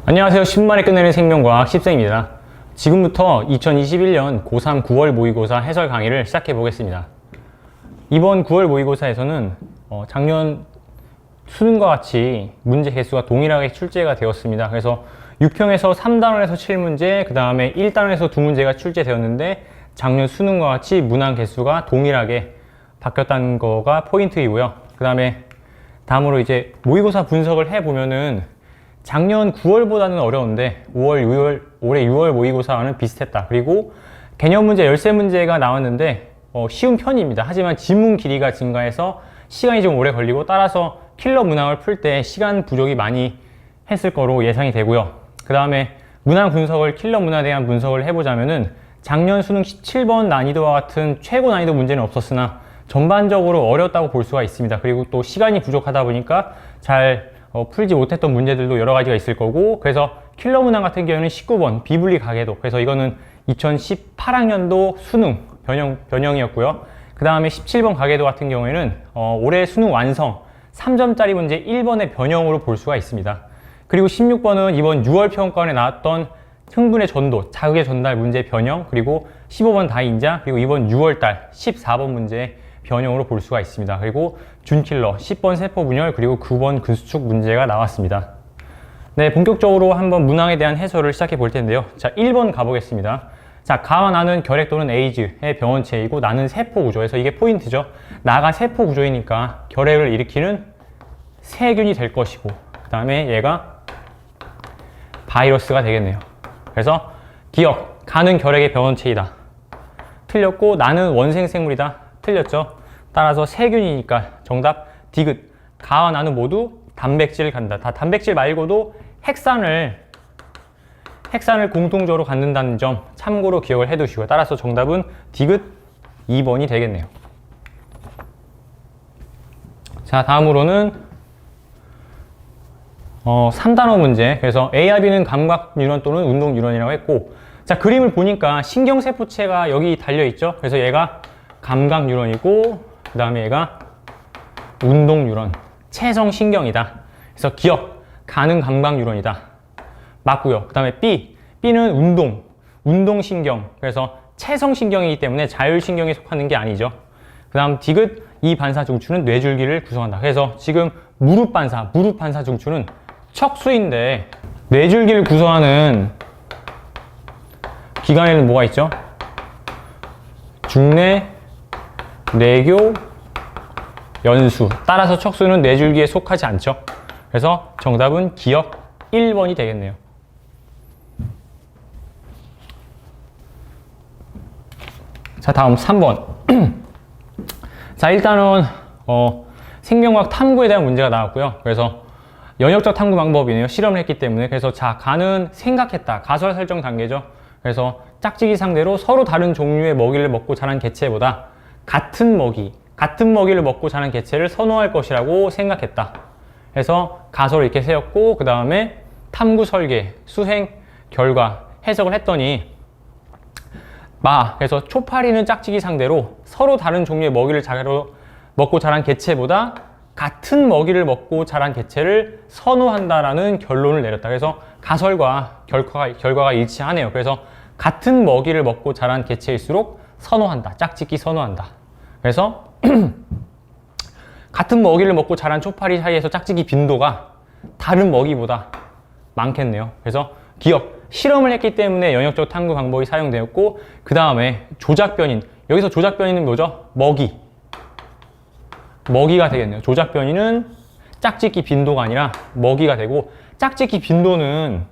안녕하세요. 10만에 끝내는 생명과학 10생입니다. 지금부터 2021년 고3 9월 모의고사 해설 강의를 시작해 보겠습니다. 이번 9월 모의고사에서는 작년 수능과 같이 문제 개수가 동일하게 출제가 되었습니다. 그래서 6평에서 3단원에서 7문제, 그 다음에 1단원에서 2문제가 출제되었는데 작년 수능과 같이 문항 개수가 동일하게 바뀌었다는 거가 포인트이고요. 그 다음에 다음으로 이제 모의고사 분석을 해보면은 작년 9월보다는 어려운데 올해 6월 모의고사와는 비슷했다. 그리고 개념 문제 13문제가 나왔는데 쉬운 편입니다. 하지만 지문 길이가 증가해서 시간이 좀 오래 걸리고 따라서 킬러 문항을 풀 때 시간 부족이 많이 했을 거로 예상이 되고요. 그 다음에 문항 분석을 킬러 문항에 대한 분석을 해보자면은 작년 수능 17번 난이도와 같은 최고 난이도 문제는 없었으나 전반적으로 어렵다고 볼 수가 있습니다. 그리고 또 시간이 부족하다 보니까 잘 풀지 못했던 문제들도 여러 가지가 있을 거고, 그래서 킬러 문항 같은 경우는 19번 비분리 가계도, 그래서 이거는 2018학년도 수능 변형이었고요. 그 다음에 17번 가계도 같은 경우에는 올해 수능 완성 3점짜리 문제 1번의 변형으로 볼 수가 있습니다. 그리고 16번은 이번 6월 평가원에 나왔던 흥분의 전도, 자극의 전달 문제 변형, 그리고 15번 다인자, 그리고 이번 6월달 14번 문제 변형으로 볼 수가 있습니다. 그리고 준킬러 10번 세포 분열, 그리고 9번 근수축 문제가 나왔습니다. 네, 본격적으로 한번 문항에 대한 해설을 시작해 볼 텐데요. 자, 1번 가보겠습니다. 자, 가와 나는 결핵 또는 에이즈의 병원체이고 나는 세포 구조에서 이게 포인트죠. 나가 세포 구조이니까 결핵을 일으키는 세균이 될 것이고, 그 다음에 얘가 바이러스가 되겠네요. 그래서 기억, 가는 결핵의 병원체이다. 틀렸고 나는 원생생물이다. 틀렸죠. 따라서 세균이니까 정답 디귿. 가와 나는 모두 단백질을 갖는다. 다 단백질 말고도 핵산을 공통적으로 갖는다는 점 참고로 기억을 해두시고요. 따라서 정답은 디귿 2번이 되겠네요. 자, 다음으로는 3단원 문제. 그래서 A와 B는 감각 뉴런 또는 운동 뉴런이라고 했고, 자, 그림을 보니까 신경세포체가 여기 달려있죠. 그래서 얘가 감각 뉴런이고, 그 다음에 얘가 운동 뉴런, 체성 신경이다. 그래서 기억, 가는 감각 뉴런이다. 맞고요. 그 다음에 B는 운동 신경. 그래서 체성 신경이기 때문에 자율 신경에 속하는 게 아니죠. 그 다음 디귿, 이 반사 중추는 뇌줄기를 구성한다. 그래서 지금 무릎 반사 중추는 척수인데 뇌줄기를 구성하는 기관에는 뭐가 있죠? 중뇌, 뇌교, 연수. 따라서 척수는 뇌줄기에 속하지 않죠. 그래서 정답은 기억 1번이 되겠네요. 자, 다음 3번. 자, 일단은 생명과학 탐구에 대한 문제가 나왔고요. 그래서 연역적 탐구 방법이네요. 실험을 했기 때문에. 그래서 자, 가는 생각했다. 가설 설정 단계죠. 그래서 짝짓기 상대로 서로 다른 종류의 먹이를 먹고 자란 개체보다 같은 먹이를 먹고 자란 개체를 선호할 것이라고 생각했다. 그래서 가설을 이렇게 세웠고, 그 다음에 탐구 설계, 수행, 결과 해석을 했더니 그래서 초파리는 짝짓기 상대로 서로 다른 종류의 먹이를 먹고 자란 개체보다 같은 먹이를 먹고 자란 개체를 선호한다라는 결론을 내렸다. 그래서 가설과 결과가 일치하네요. 그래서 같은 먹이를 먹고 자란 개체일수록 선호한다. 짝짓기 선호한다. 그래서 같은 먹이를 먹고 자란 초파리 사이에서 짝짓기 빈도가 다른 먹이보다 많겠네요. 그래서 기억, 실험을 했기 때문에 연역적 탐구 방법이 사용되었고, 그 다음에 조작변인. 여기서 조작변인은 뭐죠? 먹이가 되겠네요. 조작변이는 짝짓기 빈도가 아니라 먹이가 되고, 짝짓기 빈도는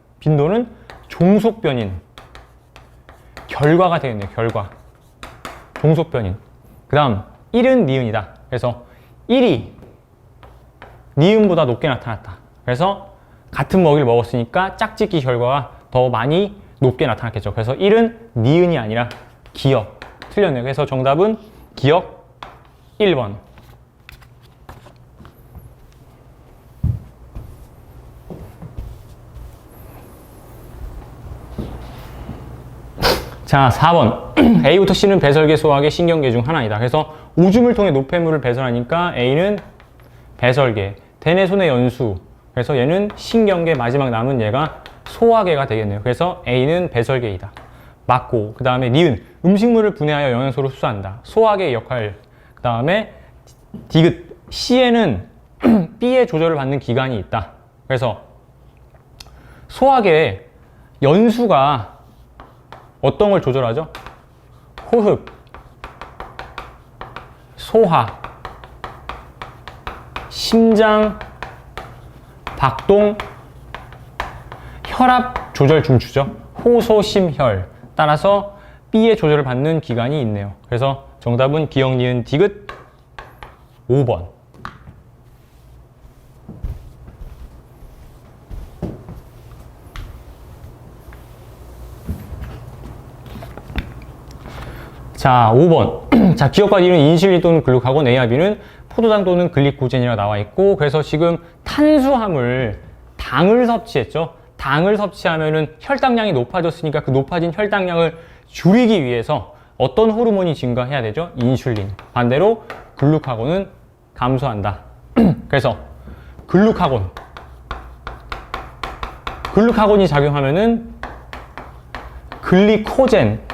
종속변인, 결과가 되겠네요. 결과, 종속변인. 그 다음 1은 니은이다. 그래서 1이 니은보다 높게 나타났다. 그래서 같은 먹이를 먹었으니까 짝짓기 결과가 더 많이 높게 나타났겠죠. 그래서 1은 니은이 아니라 기억. 틀렸네요. 그래서 정답은 기억 1번. 자, 4번. A부터 C는 배설계 소화계 신경계 중 하나이다. 그래서 오줌을 통해 노폐물을 배설하니까 A는 배설계, 대뇌 손의 연수. 그래서 얘는 신경계, 마지막 남은 얘가 소화계가 되겠네요. 그래서 A는 배설계이다. 맞고, 그 다음에 니은 음식물을 분해하여 영양소로 흡수한다. 소화계의 역할. 그 다음에 디귿 C에는 B의 조절을 받는 기관이 있다. 그래서 소화계의 연수가 어떤 걸 조절하죠? 호흡, 소화, 심장, 박동, 혈압 조절 중추죠. 호소심혈. 따라서 B의 조절을 받는 기관이 있네요. 그래서 정답은 기역, 니은, 디귿 5번. 자, 5번. 자, 기역과 니은 인슐린 또는 글루카곤, A와 B는 포도당 또는 글리코젠이라고 나와 있고, 그래서 지금 탄수화물, 당을 섭취했죠. 당을 섭취하면은 혈당량이 높아졌으니까 그 높아진 혈당량을 줄이기 위해서 어떤 호르몬이 증가해야 되죠? 인슐린. 반대로 글루카곤은 감소한다. 그래서 글루카곤이 작용하면은 글리코젠,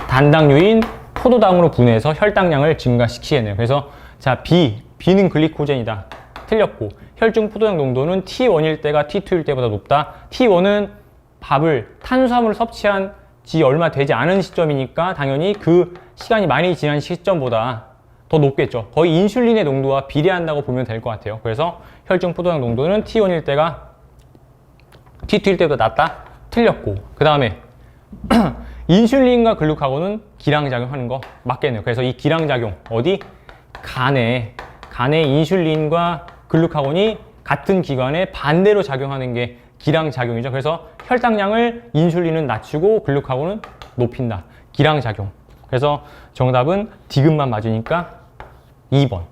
단당류인 포도당으로 분해해서 혈당량을 증가시키겠네요. 그래서 자, B는 글리코젠이다. 틀렸고, 혈중 포도당 농도는 T1일 때가 T2일 때보다 높다. T1은 탄수화물을 섭취한 지 얼마 되지 않은 시점이니까 당연히 그 시간이 많이 지난 시점보다 더 높겠죠. 거의 인슐린의 농도와 비례한다고 보면 될 것 같아요. 그래서 혈중 포도당 농도는 T1일 때가 T2일 때보다 낮다. 틀렸고, 그 다음에 인슐린과 글루카곤은 기량작용하는 거 맞겠네요. 그래서 이 기량작용 어디? 간에 인슐린과 글루카곤이 같은 기관에 반대로 작용하는 게 기량작용이죠. 그래서 혈당량을 인슐린은 낮추고 글루카곤은 높인다. 기량작용. 그래서 정답은 디귿만 맞으니까 2번.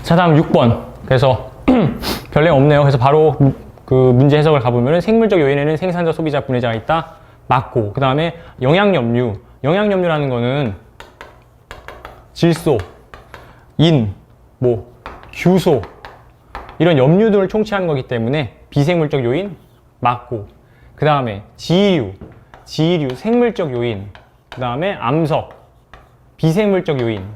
자, 다음 6번. 그래서 별 내용 없네요. 그래서 바로 그 문제 해석을 가보면 생물적 요인에는 생산자, 소비자, 분해자가 있다. 맞고, 그 다음에 영양염류라는 거는 질소, 규소 이런 염류들을 총체하는 거기 때문에 비생물적 요인 맞고, 그 다음에 지이류 생물적 요인, 그 다음에 암석 비생물적 요인.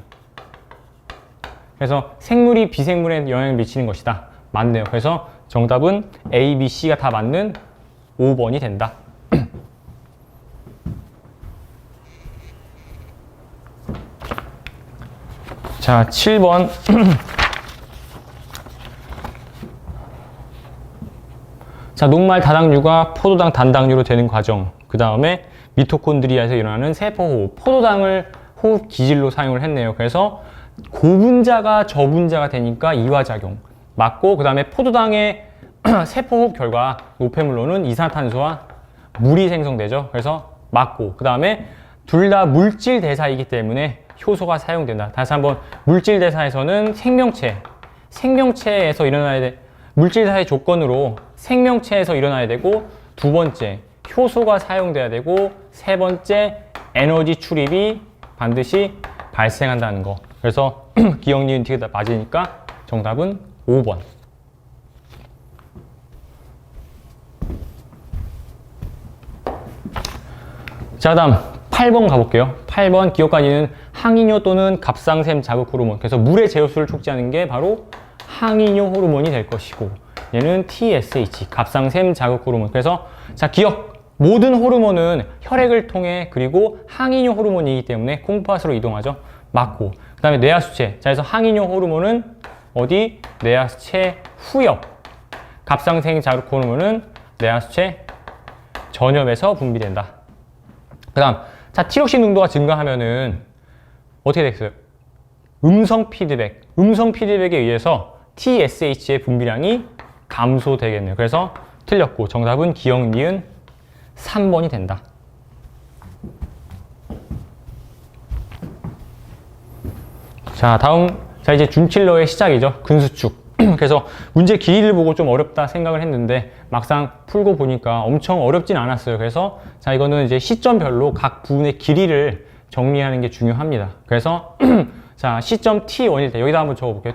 그래서 생물이 비생물에 영향을 미치는 것이다. 맞네요. 그래서 정답은 A, B, C가 다 맞는 5번이 된다. 자, 7번. 자, 녹말 다당류가 포도당 단당류로 되는 과정. 그 다음에 미토콘드리아에서 일어나는 세포호흡. 포도당을 호흡 기질로 사용을 했네요. 그래서 고분자가 저분자가 되니까 이화작용 맞고, 그 다음에 포도당의 세포호흡 결과 노폐물로는 이산탄소와 물이 생성되죠. 그래서 맞고, 그 다음에 둘 다 물질 대사이기 때문에 효소가 사용된다. 다시 한번, 물질 대사에서는 생명체에서 일어나야 돼. 물질 대사의 조건으로 생명체에서 일어나야 되고, 두 번째 효소가 사용돼야 되고, 세 번째 에너지 출입이 반드시 발생한다는 거. 그래서 기역, 니은, 디귿 다 맞으니까 정답은 5번. 자, 다음 8번 가볼게요. 8번 기역과 니은 항이뇨 또는 갑상샘 자극 호르몬. 그래서 물의 제효수를 촉진하는 게 바로 항이뇨 호르몬이 될 것이고, 얘는 TSH 갑상샘 자극 호르몬. 그래서 자, 기억, 모든 호르몬은 혈액을 통해 그리고 항이뇨 호르몬이기 때문에 콩팥으로 이동하죠. 맞고, 그 다음에 뇌하수체. 자, 그래서 항이뇨 호르몬은 어디? 뇌하수체 후엽. 갑상샘 자극 호르몬은 뇌하수체 전엽에서 분비된다. 그 다음, 자, 티록신 농도가 증가하면은 어떻게 됐어요? 음성 피드백에 의해서 TSH의 분비량이 감소되겠네요. 그래서 틀렸고, 정답은 기역, 니은 3번이 된다. 자, 다음, 자, 이제 준킬러의 시작이죠. 근수축. 그래서 문제 길이를 보고 좀 어렵다 생각을 했는데 막상 풀고 보니까 엄청 어렵진 않았어요. 그래서 자, 이거는 이제 시점별로 각 부분의 길이를 정리하는 게 중요합니다. 그래서 자, 시점 T1일 때 여기다 한번 적어볼게요.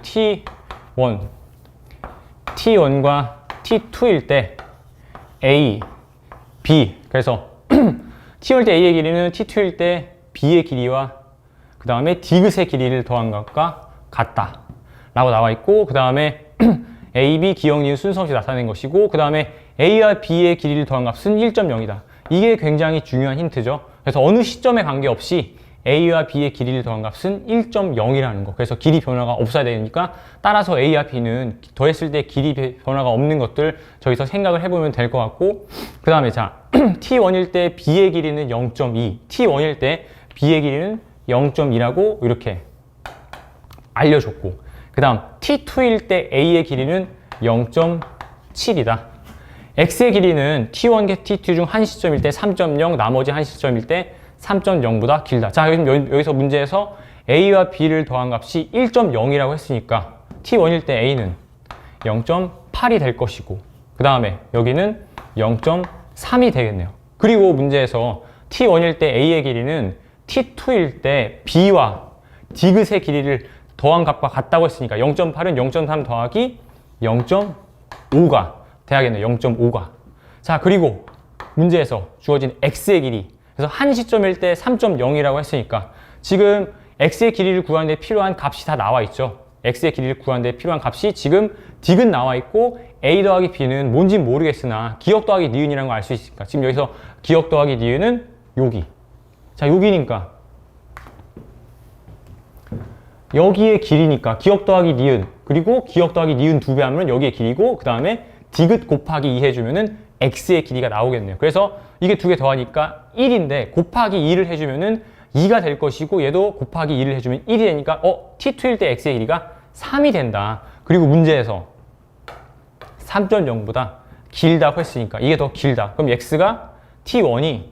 T1과 T2일 때 A, B. 그래서 T1일 때 A의 길이는 T2일 때 B의 길이와 그 다음에 디귿의 길이를 더한 것과 같다 라고 나와 있고, 그 다음에 A, B 기억, 니은 순서 없이 나타낸 것이고, 그 다음에 A와 B의 길이를 더한 값은 1.0이다. 이게 굉장히 중요한 힌트죠. 그래서 어느 시점에 관계없이 A와 B의 길이를 더한 값은 1.0이라는 거. 그래서 길이 변화가 없어야 되니까 따라서 A와 B는 더했을 때 길이 변화가 없는 것들 저기서 생각을 해보면 될 것 같고, 그 다음에 자 T1일 때 B의 길이는 0.2, T1일 때 B의 길이는 0.2라고 이렇게 알려줬고, 그 다음 T2일 때 A의 길이는 0.7이다. X의 길이는 T1과 T2 중 한 시점일 때 3.0, 나머지 한 시점일 때 3.0보다 길다. 자, 여기서 문제에서 A와 B를 더한 값이 1.0이라고 했으니까 T1일 때 A는 0.8이 될 것이고, 그 다음에 여기는 0.3이 되겠네요. 그리고 문제에서 T1일 때 A의 길이는 T2일 때 B와 디귿의 길이를 더한 값과 같다고 했으니까 0.8은 0.3 더하기 0.5가 돼야겠네요. 0.5가. 자, 그리고 문제에서 주어진 X의 길이, 그래서 한 시점일 때 3.0이라고 했으니까 지금 X의 길이를 구하는 데 필요한 값이 다 나와 있죠. X의 길이를 구하는 데 필요한 값이 지금 디귿 나와 있고, A 더하기 B는 뭔진 모르겠으나 기억 더하기 니은이라는 걸 알 수 있으니까 지금 여기서 기억 더하기 니은은 여기. 자, 여기니까 여기의 길이니까 기억 더하기 니은, 그리고 기억 더하기 니은 2배 하면 여기의 길이고, 그 다음에 디귿 곱하기 2 해주면은 X의 길이가 나오겠네요. 그래서 이게 2개 더하니까 1인데 곱하기 2를 해주면은 2가 될 것이고, 얘도 곱하기 2를 해주면 1이 되니까 T2일 때 X의 길이가 3이 된다. 그리고 문제에서 3.0보다 길다고 했으니까 이게 더 길다. 그럼 X가 T1이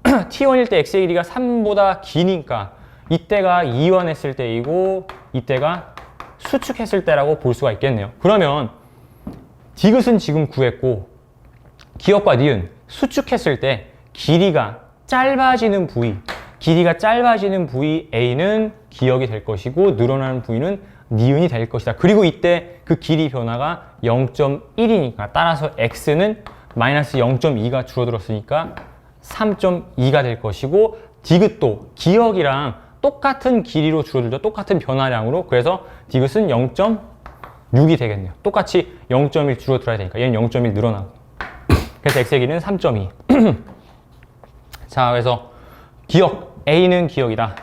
T1일 때 X의 길이가 3보다 기니까 이때가 이완했을 때이고 이때가 수축했을 때라고 볼 수가 있겠네요. 그러면 디귿은 지금 구했고, 기억과 니은 수축했을 때 길이가 짧아지는 부위 A는 기억이 될 것이고 늘어나는 부위는 니은이 될 것이다. 그리고 이때 그 길이 변화가 0.1이니까 따라서 X는 마이너스 0.2가 줄어들었으니까 3.2가 될 것이고, 디귿도 기억이랑 똑같은 길이로 줄어들죠. 똑같은 변화량으로. 그래서 디귿은 0.6이 되겠네요. 똑같이 0.1 줄어들어야 되니까 얘는 0.1 늘어나고. 그래서 X의 길이는 3.2. 자, 그래서 기억 A는 기억이다.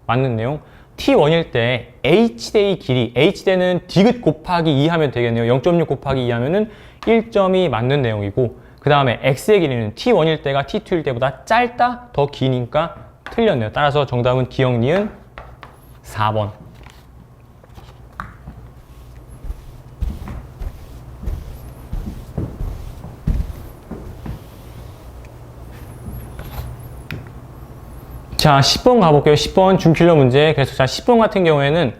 맞는 내용. T1일 때 H대의 길이, H대는 디귿 곱하기 2 하면 되겠네요. 0.6 곱하기 2 하면은 1점이 맞는 내용이고, 그 다음에 X의 길이는 T1일 때가 T2일 때보다 짧다, 더 기니까 틀렸네요. 따라서 정답은 기억 니은 4번. 자, 10번 가볼게요. 10번 준필러 문제. 그래서 자, 10번 같은 경우에는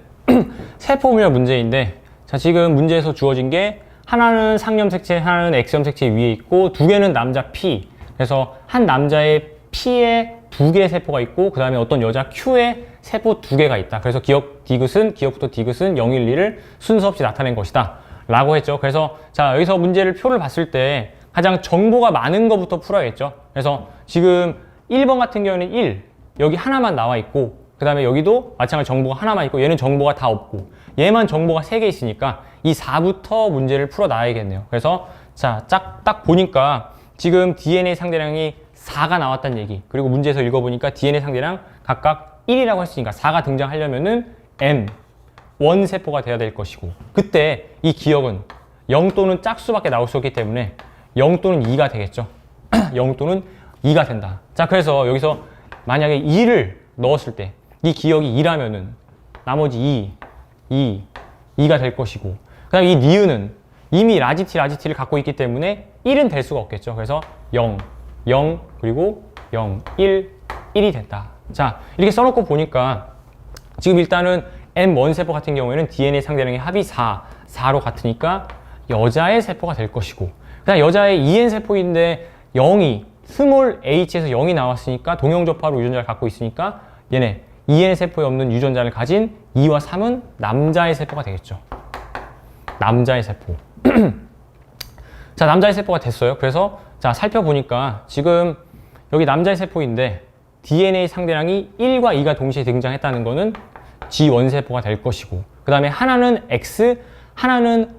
세포분열 문제인데, 자, 지금 문제에서 주어진 게 하나는 상염 색채, 하나는 X염 색채 위에 있고, 두 개는 남자 P. 그래서 한 남자의 P에 2개의 세포가 있고, 그 다음에 어떤 여자 Q에 세포 2개가 있다. 그래서 기억부터 디귿은 0, 1, 2를 순서 없이 나타낸 것이다 라고 했죠. 그래서 자, 여기서 문제를 표를 봤을 때 가장 정보가 많은 것부터 풀어야겠죠. 그래서 지금 1번 같은 경우는 1, 여기 하나만 나와 있고, 그 다음에 여기도 마찬가지 정보가 하나만 있고, 얘는 정보가 다 없고, 얘만 정보가 3개 있으니까 이 4부터 문제를 풀어 놔야겠네요. 그래서 자, 딱 보니까 지금 DNA 상대량이 4가 나왔다는 얘기, 그리고 문제에서 읽어보니까 DNA 상대량 각각 1이라고 했으니까 4가 등장하려면은 M, 원세포가 돼야 될 것이고, 그때 이 기억은 0 또는 짝수밖에 나올 수 없기 때문에 0 또는 2가 되겠죠. 0 또는 2가 된다. 자, 그래서 여기서 만약에 2를 넣었을 때 이 기억이 2라면은 나머지 2가 될 것이고, 그 다음에 이 니은은 이미 라지티를 갖고 있기 때문에 1은 될 수가 없겠죠. 그래서 0, 0, 그리고 0, 1, 1이 됐다. 자, 이렇게 써놓고 보니까 지금 일단은 M1세포 같은 경우에는 DNA 상대량의 합이 4, 4로 같으니까 여자의 세포가 될 것이고, 그다음 여자의 EN 세포인데 0이 스몰 h에서 0이 나왔으니까 동형접합으로 유전자를 갖고 있으니까 얘네 EN 세포에 없는 유전자를 가진 2와 3은 남자의 세포가 되겠죠. 남자의 세포. 자, 남자의 세포가 됐어요. 그래서 자, 살펴보니까 지금 여기 남자의 세포인데 DNA 상대량이 1과 2가 동시에 등장했다는 거는 G1 세포가 될 것이고, 그 다음에 하나는 X, 하나는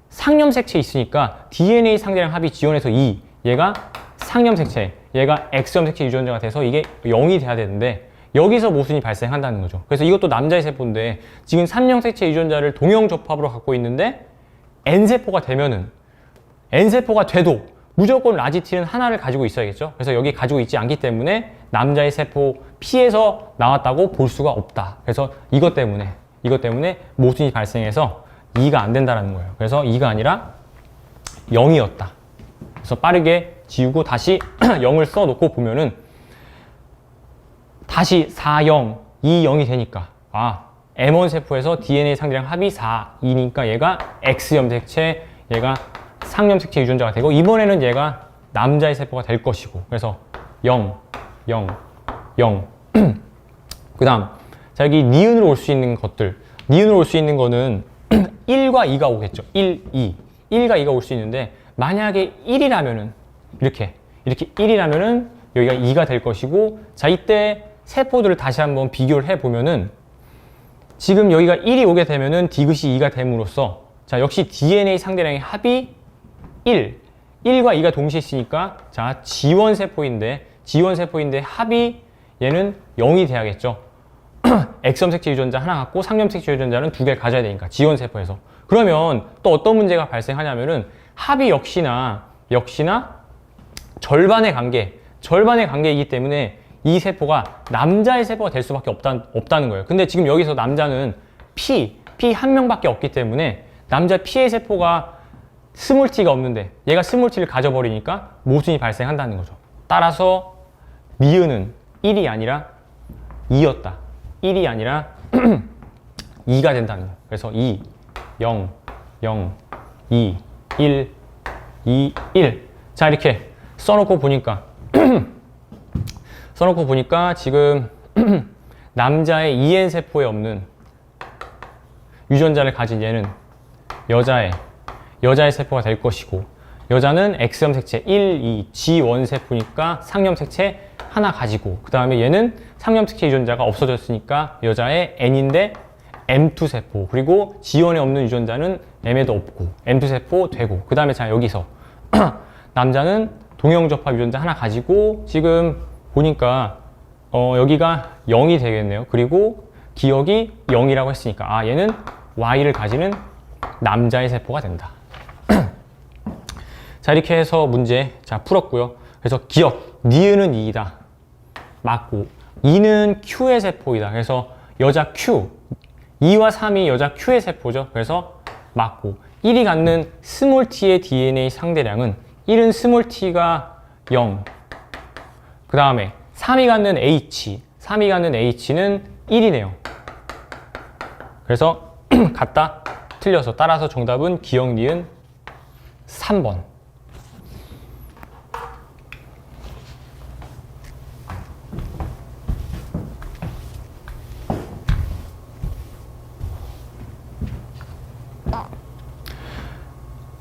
상염색체 있으니까 DNA 상대량 합이 G1에서 2, 얘가 상염색체, 얘가 X염색체 유전자가 돼서 이게 0이 돼야 되는데 여기서 모순이 발생한다는 거죠. 그래서 이것도 남자의 세포인데 지금 3형색체 유전자를 동형접합으로 갖고 있는데 N세포가 되면은, N세포가 돼도 무조건 라지티는 하나를 가지고 있어야겠죠. 그래서 여기 가지고 있지 않기 때문에 남자의 세포 P에서 나왔다고 볼 수가 없다. 그래서 이것 때문에 모순이 발생해서 2가 안 된다는 거예요. 그래서 2가 아니라 0이었다. 그래서 빠르게 지우고 다시 0을 써놓고 보면은 다시 4, 0, 2, 0이 되니까 M1 세포에서 DNA 상대량 합이 4, 2니까 얘가 X염색체, 얘가 상염색체 유전자가 되고 이번에는 얘가 남자의 세포가 될 것이고, 그래서 0, 0, 0. 그 다음 자, 여기 니은으로 올 수 있는 것들, 니은으로 올 수 있는 거는 1과 2가 오겠죠. 1, 2. 1과 2가 올 수 있는데 만약에 1이라면은 이렇게 1이라면은 여기가 2가 될 것이고, 자, 이때 세포들을 다시 한번 비교를 해보면은 지금 여기가 1이 오게 되면은 디귿이 2가 됨으로써 자, 역시 DNA 상대량의 합이 1, 1과 2가 동시에 있으니까 자, G1 세포인데 합이 얘는 0이 돼야겠죠. X염색체 유전자 하나 갖고 상염색체 유전자는 2개를 가져야 되니까 G1 세포에서. 그러면 또 어떤 문제가 발생하냐면은 합이 역시나 절반의 관계이기 때문에 이 세포가 남자의 세포가 될 수밖에 없다는 거예요. 근데 지금 여기서 남자는 P 한 명밖에 없기 때문에 남자 P의 세포가 스몰 t가 없는데 얘가 스몰 t를 가져버리니까 모순이 발생한다는 거죠. 따라서 니은은 1이 아니라 2였다. 1이 아니라 2가 된다는 거예요. 그래서 2, 0, 0, 2, 1, 2, 1. 자, 이렇게 써놓고 보니까 지금 남자의 EN 세포에 없는 유전자를 가진 얘는 여자의 세포가 될 것이고, 여자는 X염색체 1, 2, G1 세포니까 상염색체 하나 가지고, 그 다음에 얘는 상염색체 유전자가 없어졌으니까 여자의 N인데 M2 세포, 그리고 G1에 없는 유전자는 M에도 없고 M2 세포 되고, 그 다음에 자, 여기서 남자는 동형접합 유전자 하나 가지고 지금 보니까 여기가 0이 되겠네요. 그리고 기억이 0이라고 했으니까 얘는 Y를 가지는 남자의 세포가 된다. 자, 이렇게 해서 문제 자 풀었고요. 그래서 기억, 니은은 2이다. 맞고 2는 Q의 세포이다. 그래서 여자 Q, 2와 3이 여자 Q의 세포죠. 그래서 맞고 1이 갖는 스몰 t의 DNA 상대량은 1은 스몰 t가 0, 그 다음에 3이 갖는 H는 1이네요. 그래서 같다, 틀려서, 따라서 정답은 기억, 니은 3번.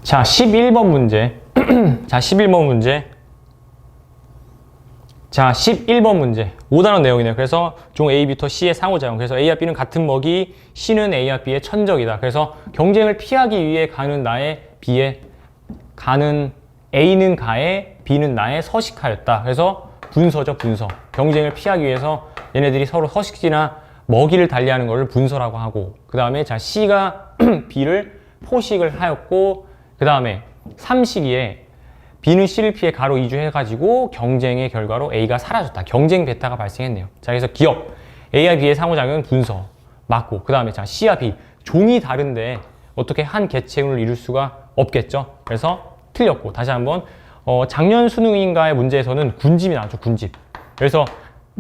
자, 11번 문제. 자, 11번 문제. 자, 11번 문제. 5단원 내용이네요. 그래서 종 A부터 C의 상호작용. 그래서 A와 B는 같은 먹이, C는 A와 B의 천적이다. 그래서 경쟁을 피하기 위해 가는 A는 가에 B는 나에 서식하였다. 그래서 분서죠, 분서. 경쟁을 피하기 위해서 얘네들이 서로 서식지나 먹이를 달리하는 것을 분서라고 하고, 그 다음에 자, C가 B를 포식을 하였고, 그 다음에 3시기에 B는 C를 피해 가로 이주해가지고 경쟁의 결과로 A가 사라졌다. 경쟁 베타가 발생했네요. 자, 그래서 기억, A와 B의 상호작용은 분서, 맞고, 그 다음에 자, C와 B, 종이 다른데 어떻게 한 개체군을 이룰 수가 없겠죠. 그래서 틀렸고, 다시 한번 작년 수능인가의 문제에서는 군집이 나왔죠, 군집. 그래서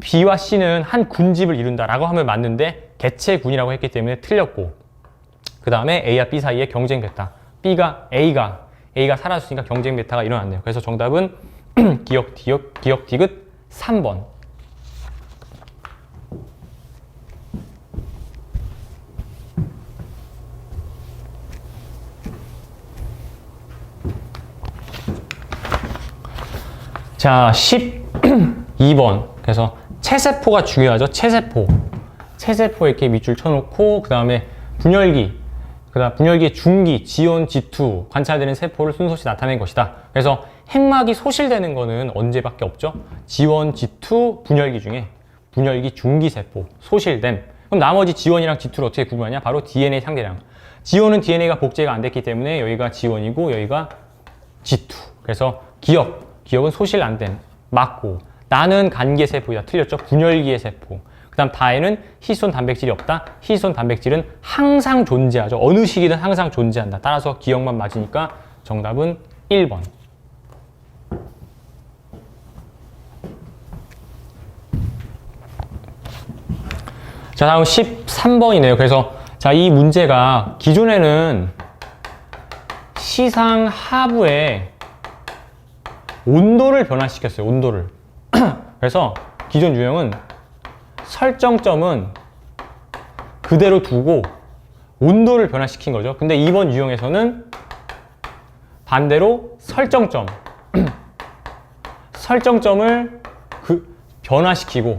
B와 C는 한 군집을 이룬다라고 하면 맞는데 개체군이라고 했기 때문에 틀렸고, 그 그 다음에 A와 B 사이에 경쟁 베타. A가 사라졌으니까 경쟁 베타가 일어났네요. 그래서 정답은 기억 디귿 3번. 자, 12번. 그래서 체세포가 중요하죠. 체세포 이렇게 밑줄 쳐놓고 그 다음에 분열기, 그 다음 분열기의 중기, G1, G2 관찰되는 세포를 순서시 나타낸 것이다. 그래서 핵막이 소실되는 거는 언제밖에 없죠? G1, G2 분열기 중에 분열기 중기 세포 소실됨. 그럼 나머지 G1이랑 G2를 어떻게 구분하냐? 바로 DNA 상대량. G1은 DNA가 복제가 안 됐기 때문에 여기가 G1이고 여기가 G2. 그래서 기억은 소실 안 된, 맞고. 나는 간계 세포이다. 틀렸죠? 분열기의 세포. 그 다음 다에는 히스톤 단백질이 없다. 히스톤 단백질은 항상 존재하죠. 어느 시기든 항상 존재한다. 따라서 기억만 맞으니까 정답은 1번. 자, 다음 13번이네요. 그래서 자, 이 문제가 기존에는 시상 하부에 온도를 변화시켰어요. 온도를. 그래서 기존 유형은 설정점은 그대로 두고 온도를 변화시킨 거죠. 근데 이번 유형에서는 반대로 설정점을 변화시키고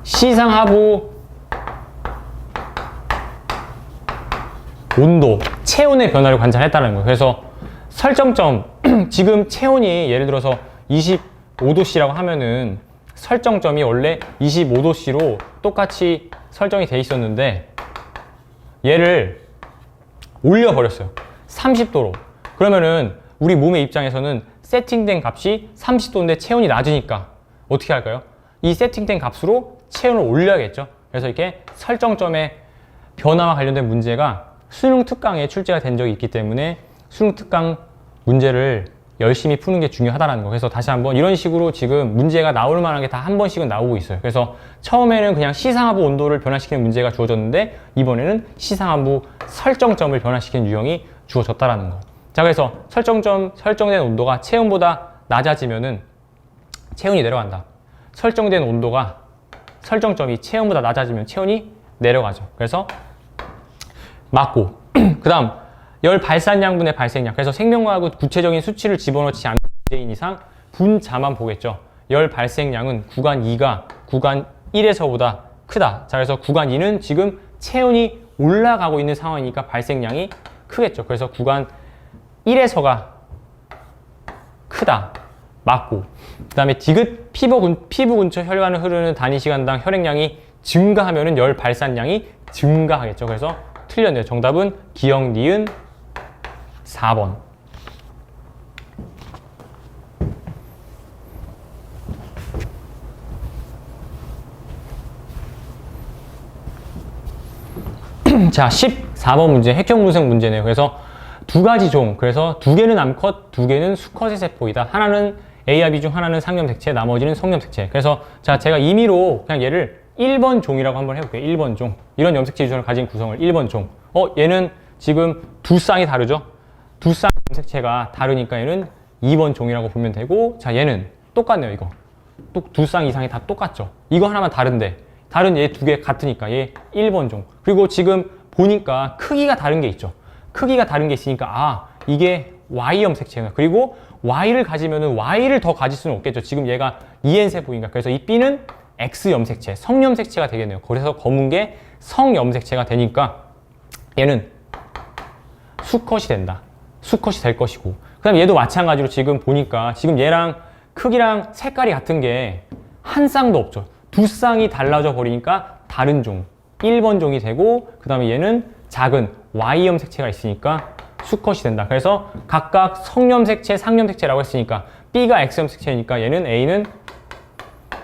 시상 하부 온도, 체온의 변화를 관찰했다는 거예요. 그래서 설정점, 지금 체온이 예를 들어서 25도씨라고 하면은 설정점이 원래 25도씨로 똑같이 설정이 돼 있었는데 얘를 올려버렸어요. 30도로. 그러면은 우리 몸의 입장에서는 세팅된 값이 30도인데 체온이 낮으니까 어떻게 할까요? 이 세팅된 값으로 체온을 올려야겠죠. 그래서 이렇게 설정점의 변화와 관련된 문제가 수능 특강에 출제가 된 적이 있기 때문에 수능 특강 문제를 열심히 푸는 게 중요하다는 거. 그래서 다시 한번 이런 식으로 지금 문제가 나올 만한 게 다 한 번씩은 나오고 있어요. 그래서 처음에는 그냥 시상하부 온도를 변화시키는 문제가 주어졌는데 이번에는 시상하부 설정점을 변화시키는 유형이 주어졌다라는 거. 자, 그래서 설정된 온도가 체온보다 낮아지면은 체온이 내려간다. 설정된 온도가 설정점이 체온보다 낮아지면 체온이 내려가죠. 그래서 맞고 그 다음 열 발산량분의 발생량. 그래서 생명과학은 구체적인 수치를 집어넣지 않는 문제인 이상 분자만 보겠죠. 열 발생량은 구간 2가 구간 1에서보다 크다. 자, 그래서 구간 2는 지금 체온이 올라가고 있는 상황이니까 발생량이 크겠죠. 그래서 구간 1에서가 크다. 맞고. 그 다음에 디귿 피부 근처 혈관을 흐르는 단위 시간당 혈액량이 증가하면은 열 발산량이 증가하겠죠. 그래서 틀렸네요. 정답은 기억 니은 4번. 자, 14번 문제, 핵형 분석 문제네요. 그래서 두 가지 종, 그래서 두 개는 암컷, 두 개는 수컷의 세포이다. 하나는 A와 B 중 하나는 상염색체, 나머지는 성염색체. 그래서 자, 제가 임의로 그냥 얘를 1번 종이라고 한번 해볼게요. 1번 종. 이런 염색체 유전을 가진 구성을 1번 종. 얘는 지금 두 쌍이 다르죠? 두 쌍 염색체가 다르니까 얘는 2번 종이라고 보면 되고, 자, 얘는 똑같네요, 이거. 또 두 쌍 이상이 다 똑같죠? 이거 하나만 다른데, 다른 얘 두 개 같으니까 얘 1번 종. 그리고 지금 보니까 크기가 다른 게 있죠? 크기가 다른 게 있으니까, 아, 이게 Y 염색체구나. 그리고 Y를 가지면은 Y를 더 가질 수는 없겠죠. 지금 얘가 EN 세포인가. 그래서 이 B는 X 염색체, 성염색체가 되겠네요. 그래서 검은 게 성염색체가 되니까 얘는 수컷이 된다. 수컷이 될 것이고. 그 다음에 얘도 마찬가지로 지금 보니까 지금 얘랑 크기랑 색깔이 같은 게 한 쌍도 없죠. 두 쌍이 달라져 버리니까 다른 종, 1번 종이 되고, 그 다음에 얘는 작은 Y 염색체가 있으니까 수컷이 된다. 그래서 각각 성염색체, 상염색체라고 했으니까 B가 X 염색체니까 얘는 A는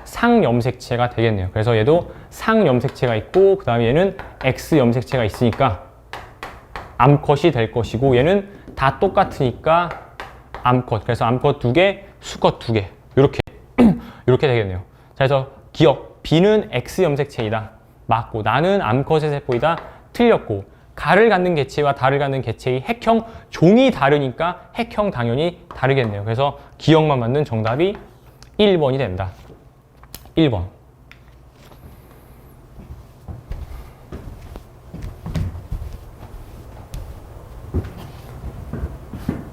상염색체가 되겠네요. 그래서 얘도 상염색체가 있고, 그 다음에 얘는 X 염색체가 있으니까 암컷이 될 것이고, 얘는 다 똑같으니까 암컷. 그래서 암컷 2개, 수컷 2개. 이렇게 이렇게 되겠네요. 자, 그래서 기억 B는 X 염색체이다. 맞고, 나는 암컷의 세포이다. 틀렸고, 가를 갖는 개체와 달을 갖는 개체의 핵형 종이 다르니까 핵형 당연히 다르겠네요. 그래서 기억만 맞는 정답이 1번이 된다. 1번.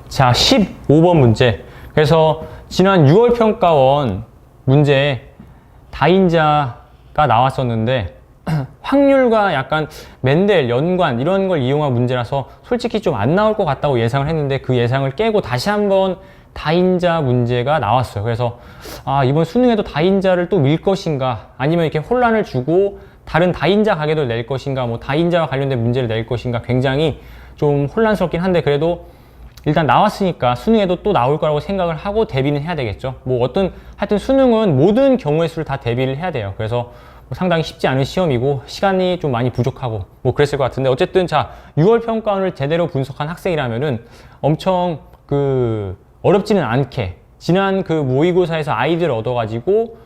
자, 15번 문제. 그래서 지난 6월 평가원 문제에 다인자가 나왔었는데 확률과 약간 멘델, 연관 이런 걸 이용한 문제라서 솔직히 좀 안 나올 것 같다고 예상을 했는데 그 예상을 깨고 다시 한번 다인자 문제가 나왔어요. 그래서 이번 수능에도 다인자를 또 밀 것인가, 아니면 이렇게 혼란을 주고 다른 다인자 가계도를 낼 것인가, 뭐 다인자와 관련된 문제를 낼 것인가, 굉장히 좀 혼란스럽긴 한데 그래도 일단 나왔으니까 수능에도 또 나올 거라고 생각을 하고 대비는 해야 되겠죠. 뭐 하여튼 수능은 모든 경우의 수를 다 대비를 해야 돼요. 그래서 상당히 쉽지 않은 시험이고 시간이 좀 많이 부족하고 뭐 그랬을 것 같은데, 어쨌든 자, 6월 평가원을 제대로 분석한 학생이라면은 엄청 어렵지는 않게 지난 그 모의고사에서 아이디어를 얻어가지고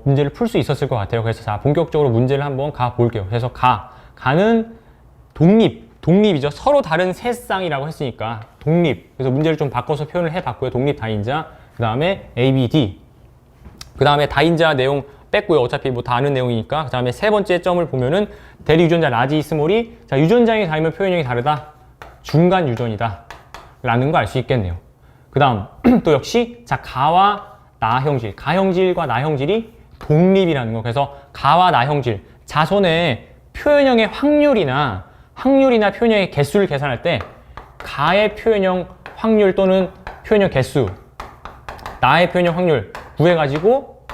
문제를 풀 수 있었을 것 같아요. 그래서 자, 본격적으로 문제를 한번 가 볼게요. 그래서 가는 독립이죠. 서로 다른 세 쌍이라고 했으니까 독립. 그래서 문제를 좀 바꿔서 표현을 해봤고요. 독립 다인자. 그 다음에 A, B, D. 그 다음에 다인자 내용 뺐고요. 어차피 뭐 다 아는 내용이니까. 그 다음에 세 번째 점을 보면은 대리 유전자 라지 스몰이, 자, 유전자형이 다르면 표현형이 다르다. 중간 유전이다. 라는 거 알 수 있겠네요. 그 다음 또 역시 자, 가와 나형질, 가형질과 나형질이 독립이라는 거. 그래서 가와 나형질, 자손의 표현형의 확률이나 표현형의 개수를 계산할 때 가의 표현형 확률 또는 표현형 개수, 나의 표현형 확률 구해가지고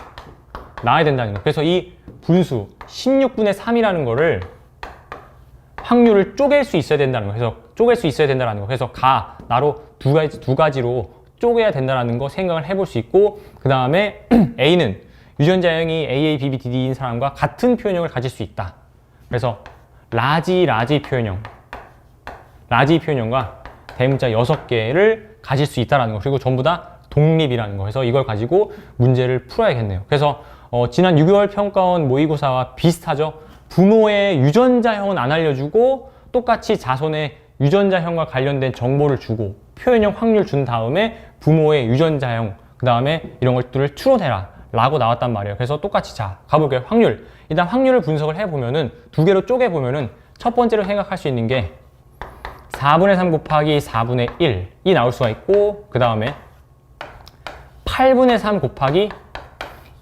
나야 된다는 거. 그래서 이 분수 16분의 3이라는 거를 확률을 쪼갤 수 있어야 된다는 거. 그래서 쪼갤 수 있어야 된다는 거. 그래서 나로 두 가지로 쪼개야 된다는 거 생각을 해볼 수 있고, 그 다음에 A는 유전자형이 AA, BB, DD인 사람과 같은 표현형을 가질 수 있다. 그래서 라지 표현형과 대문자 6개를 가질 수 있다는 거. 그리고 전부 다 독립이라는 거. 그래서 이걸 가지고 문제를 풀어야겠네요. 그래서 지난 6개월 평가원 모의고사와 비슷하죠. 부모의 유전자형은 안 알려주고 똑같이 자손의 유전자형과 관련된 정보를 주고 표현형 확률 준 다음에 부모의 유전자형, 그 다음에 이런 것들을 추론해라 라고 나왔단 말이에요. 그래서 똑같이 자, 가볼게요. 확률. 일단 확률을 분석을 해보면은 두 개로 쪼개보면은 첫 번째로 생각할 수 있는 게 4분의 3 곱하기 4분의 1이 나올 수가 있고, 그 다음에 8분의 3 곱하기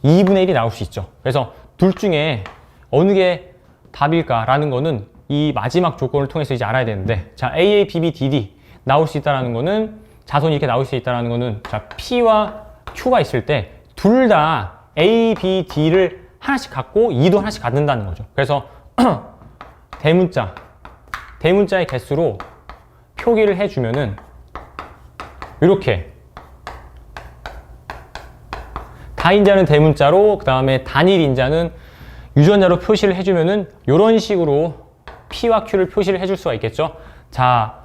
2분의 1이 나올 수 있죠. 그래서 둘 중에 어느 게 답일까라는 거는 이 마지막 조건을 통해서 이제 알아야 되는데, 자, AA, BB, DD 나올 수 있다라는 거는, 자손이 이렇게 나올 수 있다라는 거는, 자, P와 Q가 있을 때 둘 다 A, B, D를 하나씩 갖고 2도 하나씩 갖는다는 거죠. 그래서 대문자의 개수로 표기를 해주면은 이렇게 다인자는 대문자로, 그 다음에 단일인자는 유전자로 표시를 해주면은 이런 식으로 P와 Q를 표시를 해줄 수가 있겠죠. 자,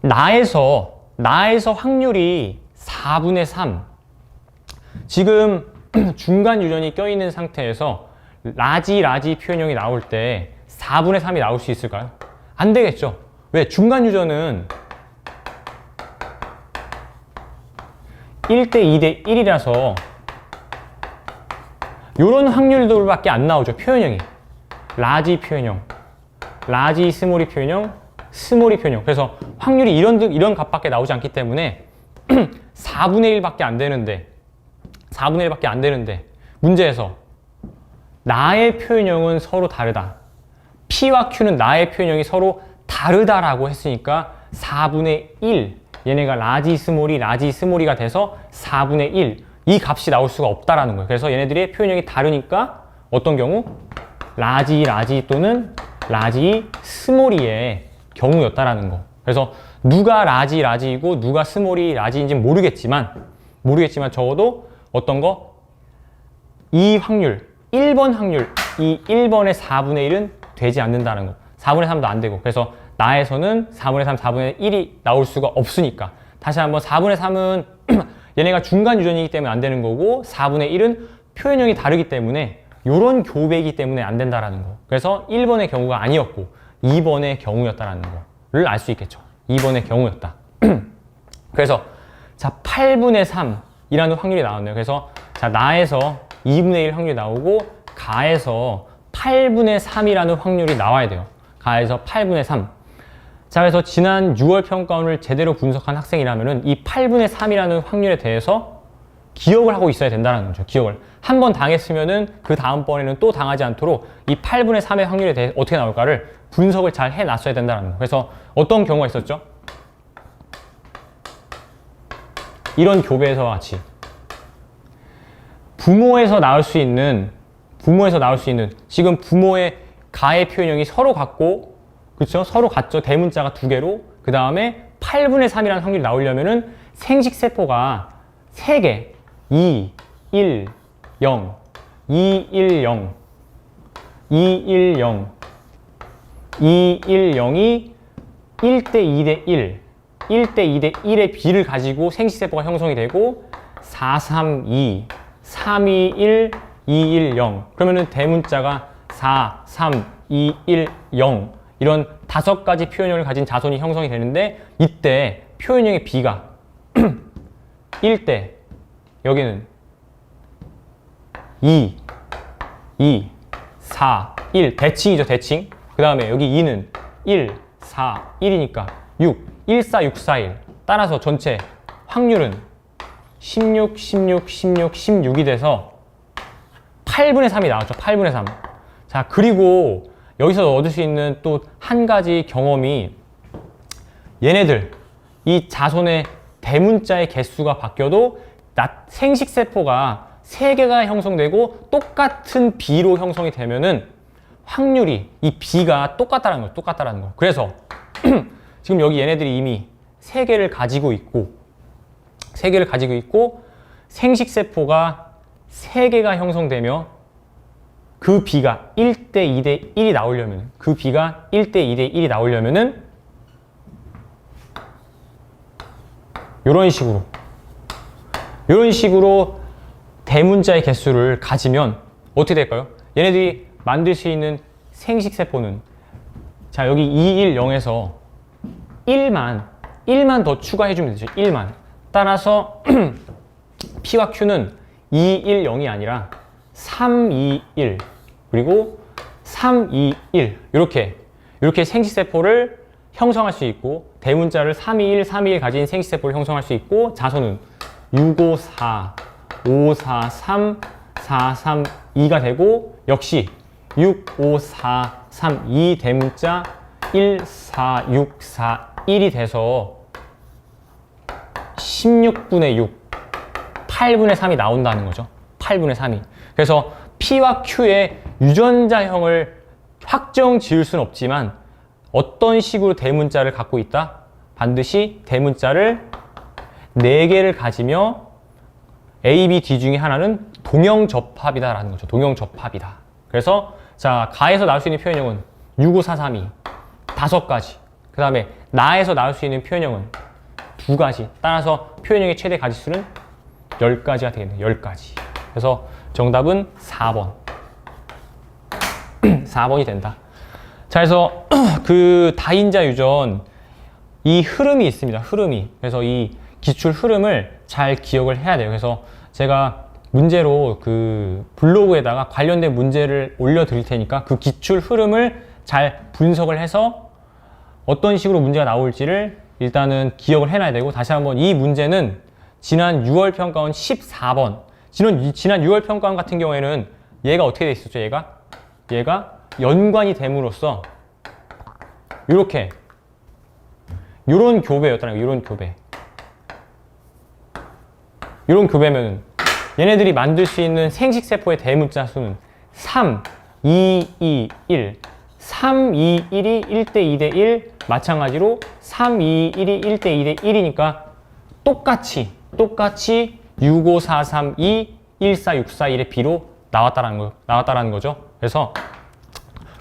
나에서 확률이 4분의 3. 지금 중간 유전이 껴있는 상태에서 라지 표현형이 나올 때 4분의 3이 나올 수 있을까요? 안 되겠죠. 왜? 중간 유전은 1대 2대 1이라서 이런 확률들밖에 안 나오죠. 표현형이. 라지 표현형, 라지 스몰이 표현형, 스몰이 표현형. 그래서 확률이 이런 값밖에 나오지 않기 때문에 4분의 1밖에 안 되는데, 문제에서 나의 표현형은 서로 다르다. P와 Q는 나의 표현형이 서로 다르다라고 했으니까 4분의 1, 얘네가 라지 스몰이가 돼서 4분의 1, 이 값이 나올 수가 없다라는 거예요. 그래서 얘네들의 표현형이 다르니까 어떤 경우? 라지 또는 라지 스몰이의 경우였다라는 거. 그래서 누가 라지이고 누가 스몰이 라지인지는 모르겠지만 적어도 어떤 거? 이 확률, 1번 확률, 이 1번의 4분의 1은 되지 않는다는 거. 4분의 3도 안 되고. 그래서 나에서는 4분의 3, 4분의 1이 나올 수가 없으니까. 다시 한번 4분의 3은 얘네가 중간 유전이기 때문에 안 되는 거고, 4분의 1은 표현형이 다르기 때문에 요런 교배이기 때문에 안 된다라는 거. 그래서 1번의 경우가 아니었고 2번의 경우였다라는 거를 알 수 있겠죠. 2번의 경우였다. 그래서 자 8분의 3이라는 확률이 나왔네요. 그래서 자 나에서 2분의 1 확률이 나오고 가에서 8분의 3이라는 확률이 나와야 돼요. 가에서 8분의 3. 자, 그래서 지난 6월 평가원을 제대로 분석한 학생이라면은 이 8분의 3이라는 확률에 대해서 기억을 하고 있어야 된다는 거죠. 기억을. 한 번 당했으면은 그 다음번에는 또 당하지 않도록 이 8분의 3의 확률에 대해 어떻게 나올까를 분석을 잘 해놨어야 된다는 거. 그래서 어떤 경우가 있었죠? 이런 교배에서 같이 부모에서 나올 수 있는 지금 부모의 가의 표현형이 서로 같고, 그렇죠? 서로 같죠. 대문자가 두 개로. 그 다음에 8분의 3이라는 확률이 나오려면은 생식세포가 3개, 2, 1, 0, 2, 1, 0, 2, 1, 0, 2, 1, 0이 1대 2대 1, 1대 2대 1의 비를 가지고 생식세포가 형성이 되고 4, 3, 2, 3, 2, 1, 2, 1, 0. 그러면은 대문자가 4, 3, 2, 1, 0. 이런 5가지 표현형을 가진 자손이 형성이 되는데 이때 표현형의 비가 1대 여기는 2, 4, 1 대칭이죠. 대칭. 그 다음에 여기 2는 1, 4, 1이니까 6, 1, 4, 6, 4, 1. 따라서 전체 확률은 16, 16, 16, 16이 돼서 8분의 3이 나왔죠. 8분의 3. 자, 그리고 여기서 얻을 수 있는 또 한 가지 경험이 얘네들, 이 자손의 대문자의 개수가 바뀌어도 생식세포가 3개가 형성되고 똑같은 B로 형성이 되면은 확률이 이 B가 똑같다라는 거예요. 똑같다라는 거. 그래서 지금 여기 얘네들이 이미 3개를 가지고 있고 생식세포가 3개가 형성되며 그 B가 1대 2대 1이 나오려면 이런 식으로 대문자의 개수를 가지면 어떻게 될까요? 얘네들이 만들 수 있는 생식세포는 자 여기 2, 1, 0에서 1만 더 추가해주면 되죠. 1만. 따라서 P와 Q는 2, 1, 0이 아니라 3, 2, 1 그리고 3, 2, 1 이렇게 생식세포를 형성할 수 있고 대문자를 3, 2, 1, 3, 2, 1 가진 생식세포를 형성할 수 있고 자손은 6, 5, 4, 5, 4, 3, 4, 3, 2가 되고 역시 6, 5, 4, 3, 2 대문자 1, 4, 6, 4, 1이 돼서 16분의 6, 8분의 3이 나온다는 거죠. 8분의 3이. 그래서 P와 Q의 유전자형을 확정 지을 수는 없지만 어떤 식으로 대문자를 갖고 있다? 반드시 대문자를 4개를 가지며 A, B, D 중에 하나는 동형접합이다라는 거죠. 동형접합이다. 그래서 자 가에서 나올 수 있는 표현형은 6, 5, 4, 3, 2 5가지. 그 다음에 나에서 나올 수 있는 표현형은 2가지. 따라서 표현형의 최대 가지수는 10가지가 되겠네요. 10가지. 그래서 정답은 4번. 4번이 된다. 자, 그래서 그 다인자 유전 이 흐름이 있습니다. 흐름이. 그래서 이 기출 흐름을 잘 기억을 해야 돼요. 그래서 제가 문제로 그 블로그에다가 관련된 문제를 올려드릴 테니까 그 기출 흐름을 잘 분석을 해서 어떤 식으로 문제가 나올지를 일단은 기억을 해놔야 되고 다시 한번 이 문제는 지난 6월 평가원 14번 지난 6월 평가원 같은 경우에는 얘가 어떻게 돼 있었죠? 얘가 연관이 됨으로써 요런 교배였다는 거예요. 요런 교배면 얘네들이 만들 수 있는 생식세포의 대문자 수는 3, 2, 2, 1 3, 2, 1이 1대 2대 1 마찬가지로 3, 2, 1이 1대 2대 1이니까 똑같이 6, 5, 4, 3, 2, 1, 4, 6, 4, 1의 B로 나왔다라는 거죠. 그래서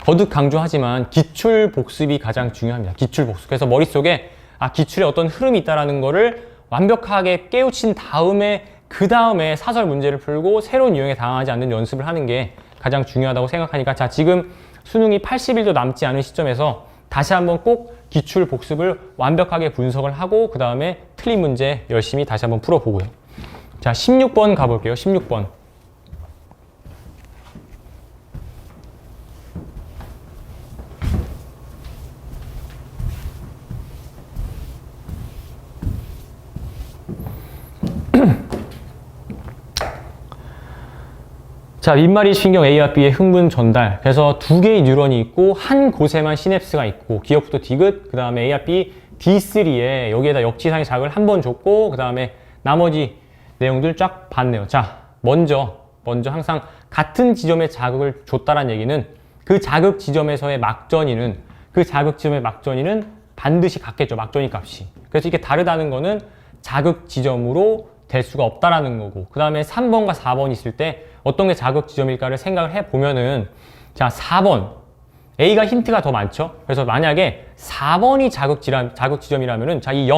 거듭 강조하지만 기출 복습이 가장 중요합니다. 기출 복습. 그래서 머릿속에 기출에 어떤 흐름이 있다라는 거를 완벽하게 깨우친 다음에 그 다음에 사설 문제를 풀고 새로운 유형에 당하지 않는 연습을 하는 게 가장 중요하다고 생각하니까 자, 지금 수능이 80일도 남지 않은 시점에서 다시 한번 꼭 기출 복습을 완벽하게 분석을 하고 그 다음에 틀린 문제 열심히 다시 한번 풀어보고요. 자, 16번 가볼게요. 16번. 자, 윗마리 신경 A와 B의 흥분 전달. 그래서 두 개의 뉴런이 있고 한 곳에만 시냅스가 있고 기억부터 디귿, 그 다음에 A와 B D3에 여기에다 역지상의 자극을 한 번 줬고 그 다음에 나머지 내용들 쫙 봤네요. 자, 먼저 항상 같은 지점에 자극을 줬다는 얘기는 그 자극 지점에서의 막전이는 반드시 같겠죠. 막전이 값이. 그래서 이게 다르다는 거는 자극 지점으로 될 수가 없다라는 거고 그 다음에 3번과 4번 있을 때 어떤 게 자극 지점일까를 생각을 해보면은 자, 4번 A가 힌트가 더 많죠. 그래서 만약에 4번이 자극 지점이라면은 자, 이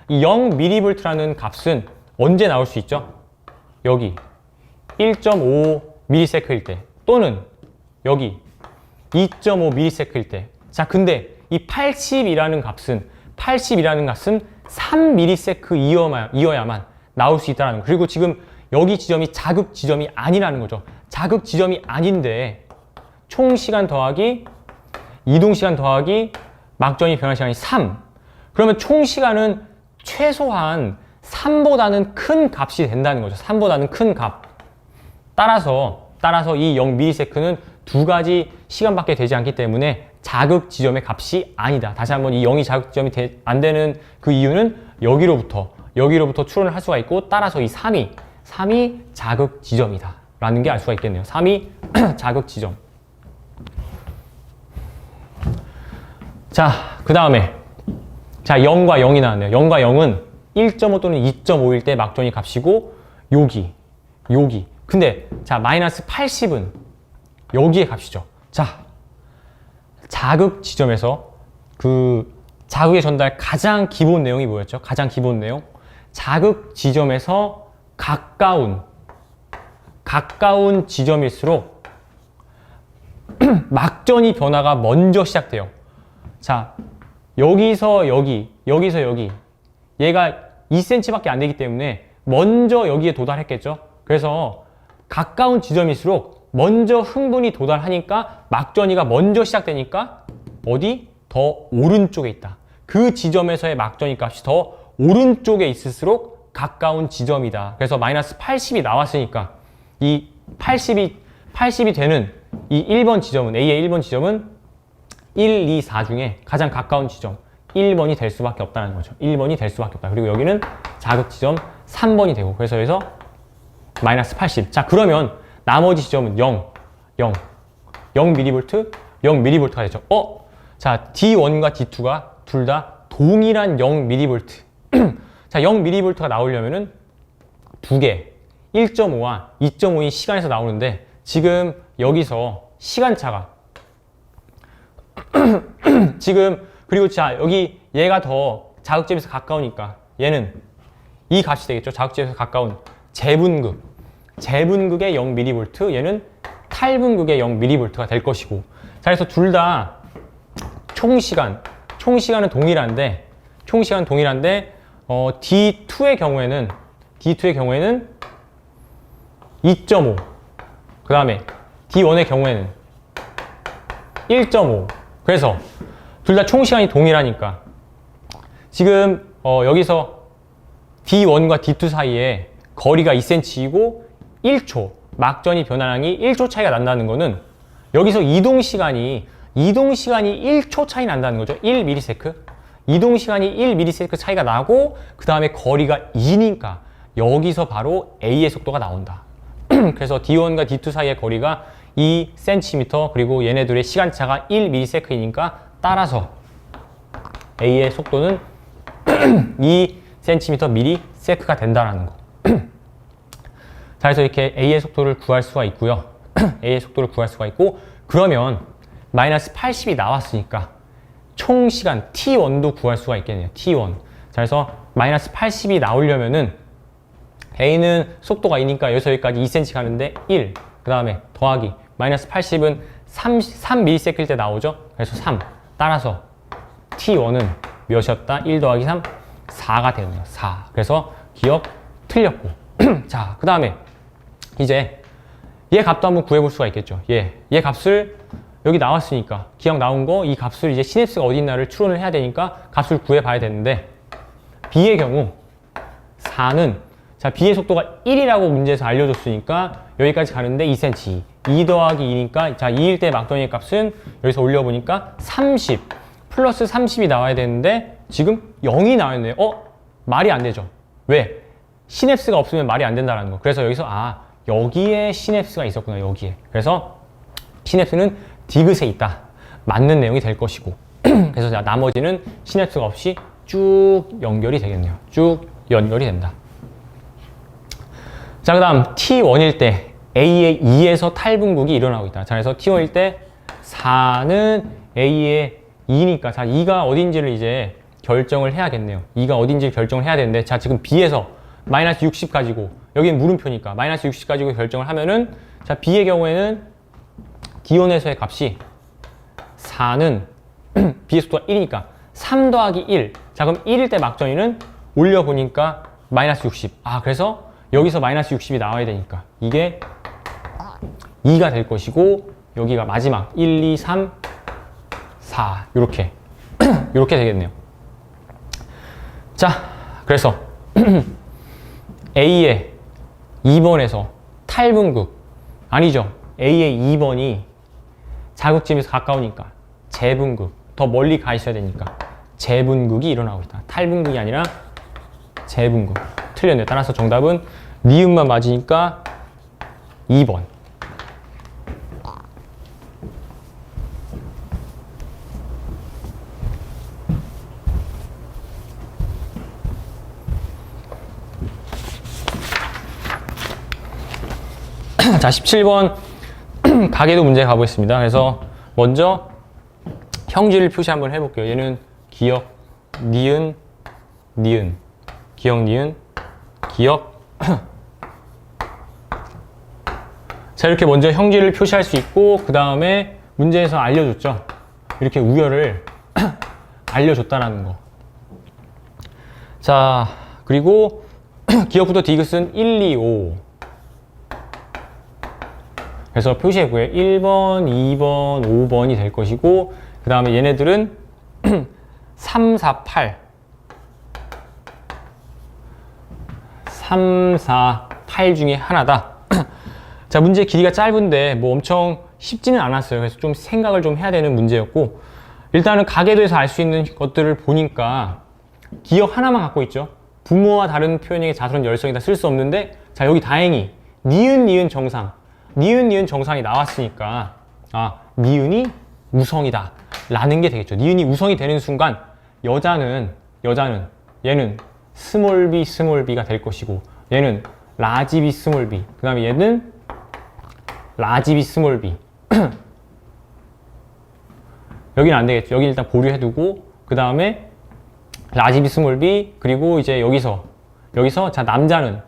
0mV라는 값은 언제 나올 수 있죠? 여기 1.5ms일 때 또는 여기 2.5ms일 때. 자, 근데 이 80이라는 값은 3ms 이어야만 나올 수 있다는 거. 그리고 지금 여기 지점이 자극 지점이 아니라는 거죠. 자극 지점이 아닌데 총 시간 더하기 이동 시간 더하기 막전이 변할 시간이 3. 그러면 총 시간은 최소한 3보다는 큰 값이 된다는 거죠. 3보다는 큰 값. 따라서 이 0ms는 두 가지 시간밖에 되지 않기 때문에 자극 지점의 값이 아니다. 다시 한번 이 0이 자극 지점이 안 되는 그 이유는 여기로부터 추론을 할 수가 있고 따라서 이 3이 자극 지점이다 라는 게 알 수가 있겠네요. 3이 자극 지점. 자, 그 다음에 자, 0과 0이 나왔네요. 0과 0은 1.5 또는 2.5일 때 막전이 값이고 여기 근데 자, 마이너스 80은 여기의 값이죠. 자, 자극 지점에서 그 자극의 전달 가장 기본 내용이 뭐였죠? 가장 기본 내용. 자극 지점에서 가까운 지점일수록 막전이 변화가 먼저 시작돼요. 자, 여기서 여기 얘가 2cm밖에 안 되기 때문에 먼저 여기에 도달했겠죠. 그래서 가까운 지점일수록 먼저 흥분이 도달하니까 막전이가 먼저 시작되니까 어디? 더 오른쪽에 있다. 그 지점에서의 막전이 값이 더 오른쪽에 있을수록 가까운 지점이다. 그래서 마이너스 80이 나왔으니까 이 80이 되는 이 1번 지점은 A의 1번 지점은 1, 2, 4 중에 가장 가까운 지점 1번이 될 수밖에 없다는 거죠. 1번이 될 수밖에 없다. 그리고 여기는 자극 지점 3번이 되고 그래서 여기서 마이너스 80. 자, 그러면 나머지 지점은 0mV가 되죠. 자, D1과 D2가 둘 다 동일한 0mV. 자, 0mV가 나오려면은 두 개, 1.5와 2.5인 시간에서 나오는데 지금 여기서 시간차가 지금 그리고 자, 여기 얘가 더 자극점에서 가까우니까 얘는 이 값이 되겠죠. 자극점에서 가까운 재분극의 0mV, 얘는 탈분극의 0mV가 될 것이고. 자, 그래서 둘 다 총 시간은 동일한데 D2의 경우에는 2.5, 그 다음에 D1의 경우에는 1.5. 그래서 둘 다 총 시간이 동일하니까 지금 여기서 D1과 D2 사이에 거리가 2cm이고 1초, 막전이 변화량이 1초 차이가 난다는 거는 여기서 이동 시간이 1초 차이 난다는 거죠. 1ms. 이동 시간이 1ms 차이가 나고 그 다음에 거리가 2니까 여기서 바로 A의 속도가 나온다. 그래서 D1과 D2 사이의 거리가 2cm 그리고 얘네들의 시간차가 1ms이니까 따라서 A의 속도는 2cm ms가 된다는 거. 자, 그래서 이렇게 A의 속도를 구할 수가 있고요. A의 속도를 구할 수가 있고 그러면 마이너스 80이 나왔으니까 총 시간 T1도 구할 수가 있겠네요. T1. 자, 그래서 마이너스 80이 나오려면은 A는 속도가 2니까 여기서 여기까지 2cm 가는데 1, 그 다음에 더하기 마이너스 80은 3ms일 때 나오죠. 그래서 3. 따라서 T1은 몇이었다? 1 더하기 3, 4가 되네요. 4. 그래서 기억 틀렸고. 자, 그 다음에 이제 얘 값도 한번 구해볼 수가 있겠죠. 얘 값을 여기 나왔으니까 기억 나온 거 이 값을 이제 시냅스가 어디 있나를 추론을 해야 되니까 값을 구해봐야 되는데 B의 경우 4는 자 B의 속도가 1이라고 문제에서 알려줬으니까 여기까지 가는데 2cm 2 더하기 2니까 자 2일 때 막더니 값은 여기서 올려보니까 30 플러스 30이 나와야 되는데 지금 0이 나왔네요. 말이 안 되죠. 왜? 시냅스가 없으면 말이 안 된다는 거. 그래서 여기서 여기에 시냅스가 있었구나. 여기에. 그래서 시냅스는 디귿에 있다. 맞는 내용이 될 것이고 그래서 자, 나머지는 시냅스가 없이 쭉 연결이 되겠네요. 쭉 연결이 된다. 자, 그 다음 T1일 때 A의 2에서 탈분극이 일어나고 있다. 자, 그래서 T1일 때 4는 A의 2니까 자, 2가 어딘지를 이제 결정을 해야겠네요. 2가 어딘지 결정을 해야 되는데 자, 지금 B에서 마이너스 60 가지고 여기는 물음표니까 마이너스 60 가지고 결정을 하면은 자, B의 경우에는 기온에서의 값이 4는 B의 속도가 1이니까 3 더하기 1. 자, 그럼 1일 때 막전이는 올려보니까 마이너스 60. 그래서 여기서 마이너스 60이 나와야 되니까 이게 2가 될 것이고 여기가 마지막 1, 2, 3, 4 이렇게 이렇게 되겠네요. 자, 그래서 A의 2번에서 탈분극 아니죠. A의 2번이 자극점에서 가까우니까 재분극 더 멀리 가 있어야 되니까 재분극이 일어나고 있다. 탈분극이 아니라 재분극. 틀렸네요. 따라서 정답은 니은만 맞으니까 2번. 자, 17번 가계도 문제 가보겠습니다. 그래서 먼저 형질을 표시 한번 해볼게요. 얘는 기억, 니은, 니은, 기억, 니은, 기억. 자, 이렇게 먼저 형질을 표시할 수 있고 그 다음에 문제에서 알려줬죠. 이렇게 우열을 알려줬다라는 거. 자, 그리고 기억부터 디귿은 1, 2, 5. 그래서 표시해보고요. 1번, 2번, 5번이 될 것이고 그 다음에 얘네들은 3, 4, 8 3, 4, 8 중에 하나다. 자, 문제 길이가 짧은데 뭐 엄청 쉽지는 않았어요. 그래서 좀 생각을 좀 해야 되는 문제였고 일단은 가계도에서 알 수 있는 것들을 보니까 기억 하나만 갖고 있죠. 부모와 다른 표현의 자수는 열성이다 쓸 수 없는데 자, 여기 다행히 니은, 니은 정상 니은, 니은 정상이 나왔으니까 니은이 우성이다 라는 게 되겠죠. 니은이 우성이 되는 순간 여자는 얘는 스몰 b, 스몰 b가 될 것이고 얘는 라지 b, 스몰 b 그 다음에 얘는 라지 b, 스몰 b 여기는 안 되겠죠. 여기 일단 보류해두고 그 다음에 라지 b, 스몰 b 그리고 이제 여기서 자, 남자는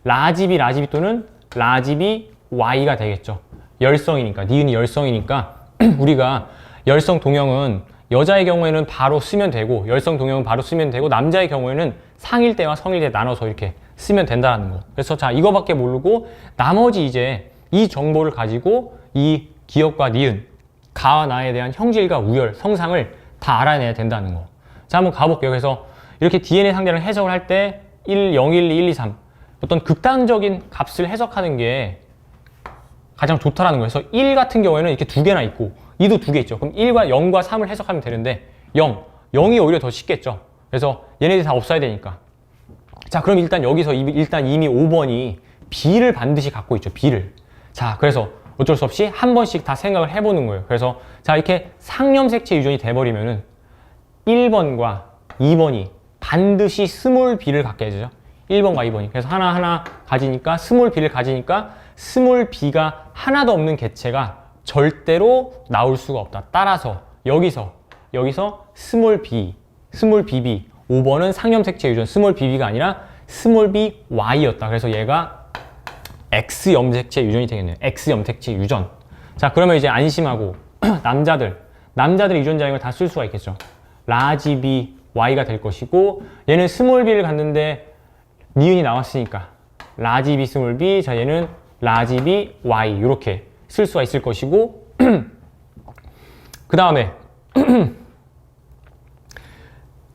라지 b, 라지 b 또는 라지 b Y가 되겠죠. 열성이니까 니은이 열성이니까 우리가 열성 동형은 여자의 경우에는 바로 쓰면 되고 열성 동형은 바로 쓰면 되고 남자의 경우에는 상일 때와 성일 때 나눠서 이렇게 쓰면 된다는 거. 그래서 자, 이거밖에 모르고 나머지 이제 이 정보를 가지고 이 기억과 니은 가와 나에 대한 형질과 우열, 성상을 다 알아내야 된다는 거. 자, 한번 가볼게요. 그래서 이렇게 DNA 상대를 해석을 할 때 1, 0, 1, 2, 1, 2, 3 어떤 극단적인 값을 해석하는 게 가장 좋다라는 거예요. 그래서 1 같은 경우에는 이렇게 두 개나 있고 2도 두 개 있죠. 그럼 1과 0과 3을 해석하면 되는데 0이 오히려 더 쉽겠죠. 그래서 얘네들이 다 없어야 되니까. 자, 그럼 일단 여기서 일단 이미 5번이 B를 반드시 갖고 있죠. B를. 자, 그래서 어쩔 수 없이 한 번씩 다 생각을 해보는 거예요. 그래서 자, 이렇게 상염색체 유전이 돼버리면은 1번과 2번이 반드시 스몰 b를 갖게 되죠. 1번과 2번이. 그래서 하나하나 가지니까 스몰 b를 가지니까 스몰 b가 하나도 없는 개체가 절대로 나올 수가 없다. 따라서 여기서 스몰 bb 5번은 상염색체 유전 스몰 bb가 아니라 스몰 by였다. 그래서 얘가 X 염색체 유전이 되겠네요. X 염색체 유전. 자, 그러면 이제 안심하고 남자들 유전자형을 다 쓸 수가 있겠죠. 라지 B Y가 될 것이고, 얘는 스몰 b를 갔는데 니은이 나왔으니까 라지 B 스몰 b, 자 얘는 라지 B Y 이렇게 쓸 수가 있을 것이고, 그 다음에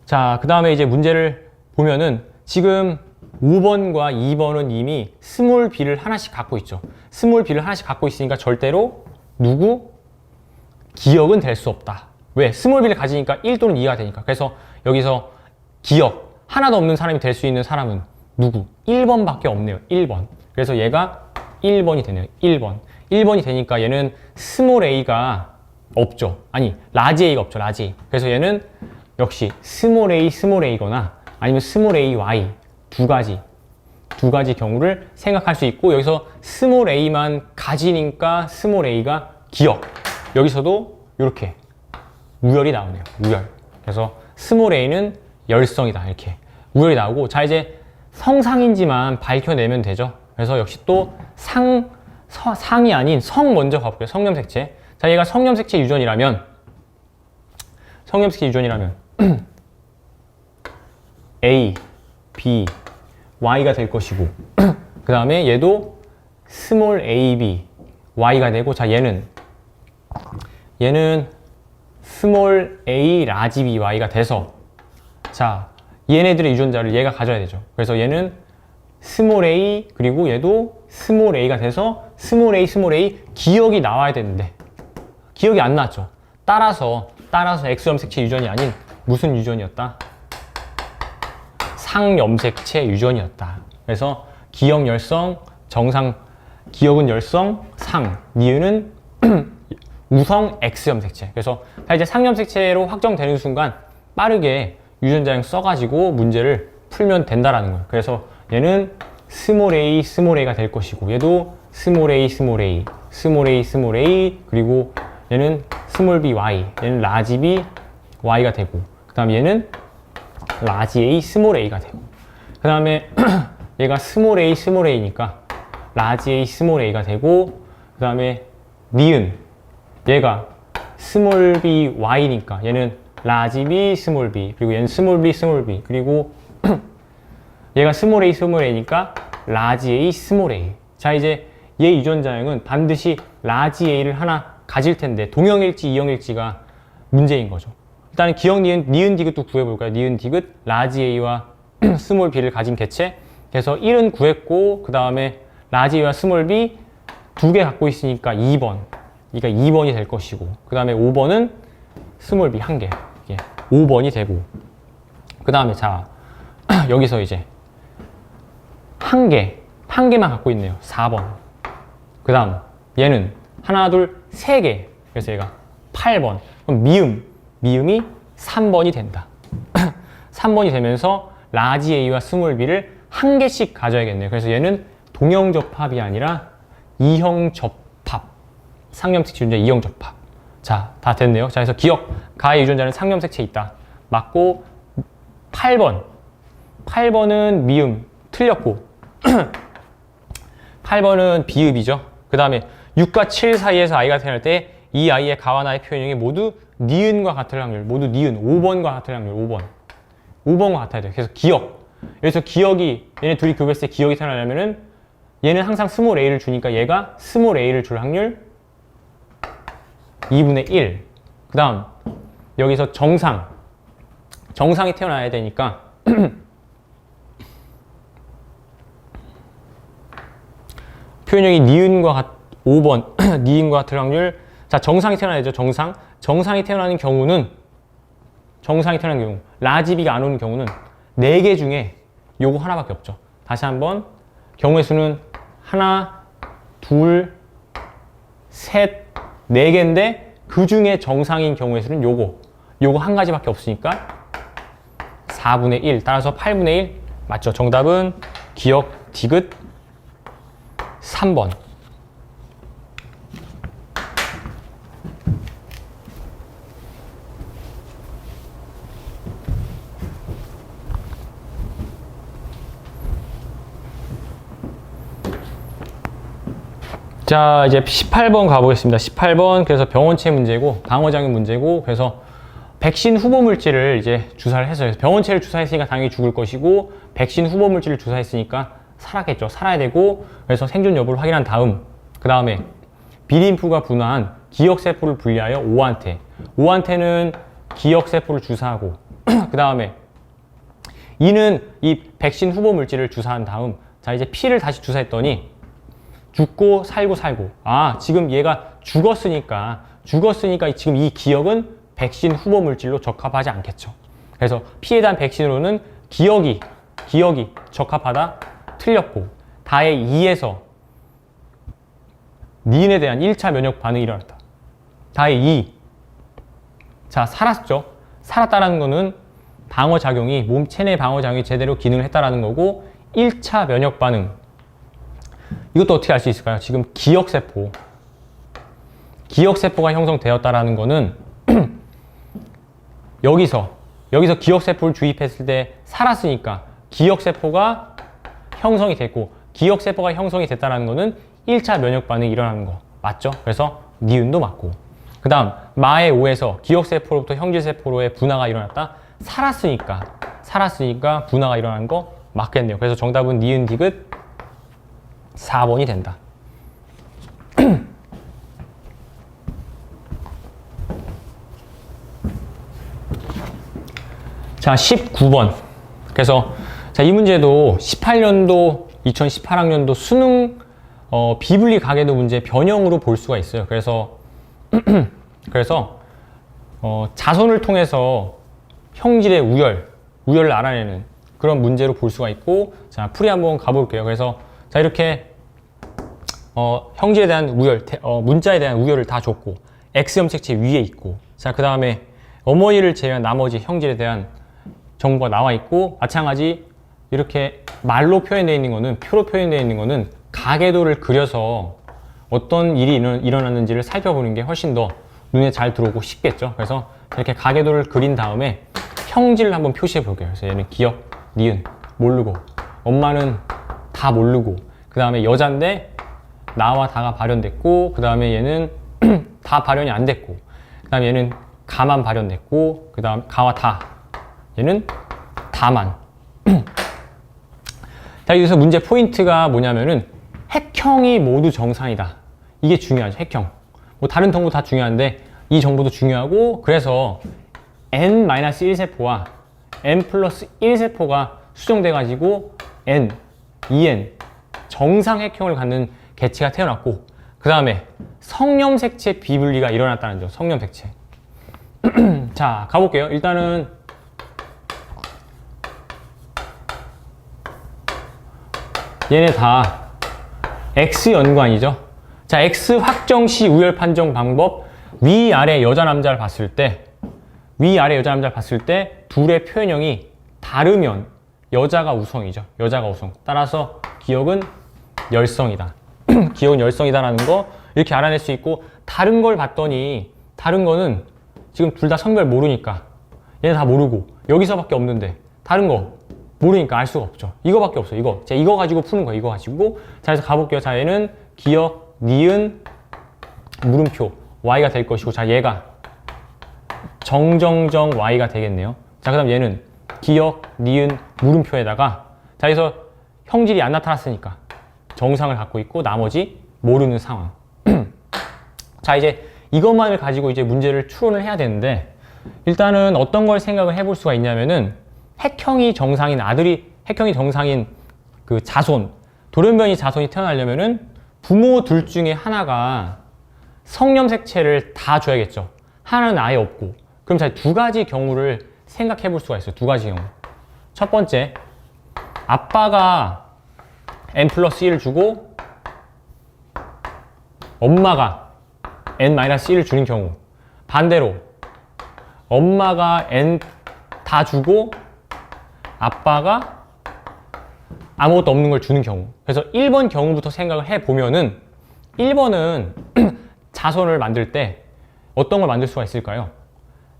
자, 그 다음에 이제 문제를 보면은 지금 5번과 2번은 이미 스몰 b를 하나씩 갖고 있죠. 스몰 b를 하나씩 갖고 있으니까 절대로 기억은 될 수 없다. 왜? 스몰 b를 가지니까 1 또는 2가 되니까. 그래서 여기서 기억 하나도 없는 사람이 될 수 있는 사람은 누구? 1번밖에 없네요. 1번. 그래서 얘가 1번이 되네요. 1번. 1번이 되니까 얘는 스몰 a가 없죠. 아니, 라지 a가 없죠. 라지 a. 그래서 얘는 역시 스몰 a거나 아니면 스몰 a y 두 가지 경우를 생각할 수 있고, 여기서 스몰 a만 가지니까 스몰 a가 기억. 여기서도 이렇게 우열이 나오네요. 우열. 그래서 스몰 a는 열성이다. 이렇게 우열이 나오고, 자 이제 성상인지만 밝혀내면 되죠. 그래서 역시 또 상이 아닌 성 먼저 가볼게요. 성염색체. 자, 얘가 성염색체 유전이라면 A, B, Y가 될 것이고, 그 다음에 얘도 스몰 a, b, y가 되고, 자 얘는 스몰 a, 라지 b, y가 돼서, 자 얘네들의 유전자를 얘가 가져야 되죠. 그래서 얘는 스몰 a, 그리고 얘도 스몰 a가 돼서 스몰 a 기억이 나와야 되는데 기억이 안 나왔죠. 따라서 X염색체 유전이 아닌 무슨 유전이었다? 상염색체 유전이었다. 그래서 기억 열성, 정상, 기억은 열성, 상, 니은은 우성 X염색체. 그래서 다 이제 상염색체로 확정되는 순간 빠르게 유전자형 써가지고 문제를 풀면 된다라는 거예요. 그래서 얘는 스몰 a가 될 것이고, 얘도 스몰 a, 그리고 얘는 스몰 b, y, 얘는 라지 b, y가 되고, 그 다음에 얘는 라지 a, 스몰 a가 되고, 그 다음에 얘가 스몰 a니까 라지 a, 스몰 a가 되고, 그 다음에 니은, 얘가 스몰 b, y니까 얘는 라지 b, 스몰 b, 그리고 얘는 스몰 b, 그리고 얘가 스몰 a니까 라지 a, 스몰 a. 자 이제 얘 유전자형은 반드시 라지 a를 하나 가질 텐데 동형일지 이형일지가 문제인 거죠. 일단은 기억 니은 디귿도 구해볼까요? 니은 디귿 라지 a와 스몰 b를 가진 개체. 그래서 1은 구했고, 그 다음에 라지 a와 스몰 b 두 개 갖고 있으니까 2번. 그러니까 2번이 될 것이고, 그 다음에 5번은 스몰 b 한 개. 이게 5번이 되고, 그 다음에 자 여기서 이제 한 개만 갖고 있네요. 4번. 그 다음 얘는 하나, 둘, 세 개. 그래서 얘가 8번. 그럼 미음이 3번이 된다. 3번이 되면서 라지 a와 스몰 b를 한 개씩 가져야겠네요. 그래서 얘는 동형접합이 아니라 이형접합. 상염색체 유전자 이형접합. 자, 다 됐네요. 자, 그래서 기억, 가의 유전자는 상염색체 있다. 맞고, 8번은 미음, 틀렸고, 8번은 비읍이죠. 그 다음에 6과 7 사이에서 아이가 태어날 때 이 아이의 가와 나의 표현형이 모두 니은과 같을 확률, 모두 니은, 5번과 같을 확률, 5번과 같아야 돼요. 그래서 기억, 여기서 기억이, 얘네 둘이 교배했을 때 기억이 태어나려면은 얘는 항상 스몰 a를 주니까 얘가 스몰 a를 줄 확률 2분의 1. 그 다음 여기서 정상이 태어나야 되니까 표현형이 니은과 5번 니은과 같을 확률. 자, 정상이 태어나야죠. 정상이 태어나는 경우 라지 b가 안 오는 경우는 4개 중에 요거 하나밖에 없죠. 다시 한번 경우의 수는 하나, 둘, 셋, 4개인데 그 중에 정상인 경우의 수는 요거 한 가지밖에 없으니까 4분의 1. 따라서 8분의 1 맞죠? 정답은 기억 디귿 3번. 자, 이제 18번 가보겠습니다. 18번. 그래서 병원체 문제고, 방어작용 문제고, 그래서 백신 후보 물질을 이제 주사를 했어요. 그래서 병원체를 주사했으니까 당연히 죽을 것이고, 백신 후보 물질을 주사했으니까 살았겠죠. 살아야 되고, 그래서 생존 여부를 확인한 다음, 그 다음에 비림프가 분화한 기억세포를 분리하여 5한테. 5한테는 기억세포를 주사하고, 그 다음에 이는 이 백신 후보 물질을 주사한 다음, 자, 이제 피를 다시 주사했더니 죽고 살고. 아, 지금 얘가 죽었으니까 지금 이 기억은 백신 후보 물질로 적합하지 않겠죠. 그래서 피에 대한 백신으로는 기억이 적합하다. 틀렸고, 다의 2에서 니은에 대한 1차 면역 반응이 일어났다. 다의 2. 자, 살았죠. 살았다라는 거는 방어작용이, 몸 체내 방어작용이 제대로 기능을 했다라는 거고, 1차 면역 반응. 이것도 어떻게 알 수 있을까요? 지금 기억세포가 형성되었다라는 거는 여기서 기억세포를 주입했을 때 살았으니까 기억세포가 형성이 됐고, 기억세포가 형성이 됐다라는 거는 1차 면역 반응이 일어나는 거 맞죠? 그래서 니은도 맞고, 그 다음 마의 5에서 기억세포로부터 형질세포로의 분화가 일어났다. 살았으니까 분화가 일어나는 거 맞겠네요. 그래서 정답은 니은 디귿 4번이 된다. 자, 19번. 그래서 자, 이 문제도 18년도 2018학년도 수능 비분리 가계도 문제 변형으로 볼 수가 있어요. 그래서 자손을 통해서 형질의 우열을 알아내는 그런 문제로 볼 수가 있고, 자, 풀이 한번 가볼게요. 그래서 자, 이렇게 형질에 대한 우열, 문자에 대한 우열을 다 줬고, X염색체 위에 있고, 자, 그 다음에 어머니를 제외한 나머지 형질에 대한 정보가 나와 있고, 마찬가지 이렇게 말로 표현되어 있는 거는, 표로 표현되어 있는 거는 가계도를 그려서 어떤 일이 일어났는지를 살펴보는 게 훨씬 더 눈에 잘 들어오고 쉽겠죠. 그래서 이렇게 가계도를 그린 다음에 형질을 한번 표시해 볼게요. 그래서 얘는 기억, 니은, 모르고, 엄마는 다 모르고, 그 다음에 여잔데 나와 다가 발현됐고, 그 다음에 얘는 다 발현이 안 됐고, 그 다음에 얘는 가만 발현됐고, 그 다음 가와 다, 얘는 다만. 자, 여기서 문제 포인트가 뭐냐면은 핵형이 모두 정상이다. 이게 중요하죠. 핵형. 뭐 다른 정보 다 중요한데 이 정보도 중요하고, 그래서 n-1세포와 n+1세포가 수정돼 가지고 n, 2n 정상 핵형을 갖는 개체가 태어났고, 그 다음에 성염색체 비분리가 일어났다는 점. 성염색체. 자, 가볼게요. 일단은 얘네 다 X연관이죠. 자, X 확정 시 우열 판정 방법. 위아래 여자 남자를 봤을 때 둘의 표현형이 다르면 여자가 우성이죠. 여자가 우성. 따라서 기억은 열성이다. 기억은 열성이다라는 거 이렇게 알아낼 수 있고, 다른 걸 봤더니 다른 거는 지금 둘 다 성별 모르니까 얘네 다 모르고 여기서밖에 없는데 다른 거 모르니까 알 수가 없죠. 이거밖에 없어. 이거 가지고 푸는 거야. 이거 가지고. 자, 그래서 가볼게요. 자, 얘는 기억, 니은, 물음표 Y가 될 것이고, 자, 얘가 정정정 Y가 되겠네요. 자, 그 다음 얘는 기억, 니은, 물음표에다가, 자, 여기서 형질이 안 나타났으니까 정상을 갖고 있고 나머지 모르는 상황. 자, 이제 이것만을 가지고 이제 문제를 추론을 해야 되는데, 일단은 어떤 걸 생각을 해볼 수가 있냐면은 핵형이 정상인 그 자손, 돌연변이 자손이 태어나려면은 부모 둘 중에 하나가 성염색체를 다 줘야겠죠. 하나는 아예 없고. 그럼 자, 두 가지 경우를 생각해 볼 수가 있어요. 두 가지 경우. 첫 번째, 아빠가 n+1을 주고 엄마가 n-1을 주는 경우. 반대로 엄마가 n 다 주고 아빠가 아무것도 없는 걸 주는 경우. 그래서 1번 경우부터 생각을 해보면은 1번은 자손을 만들 때 어떤 걸 만들 수가 있을까요?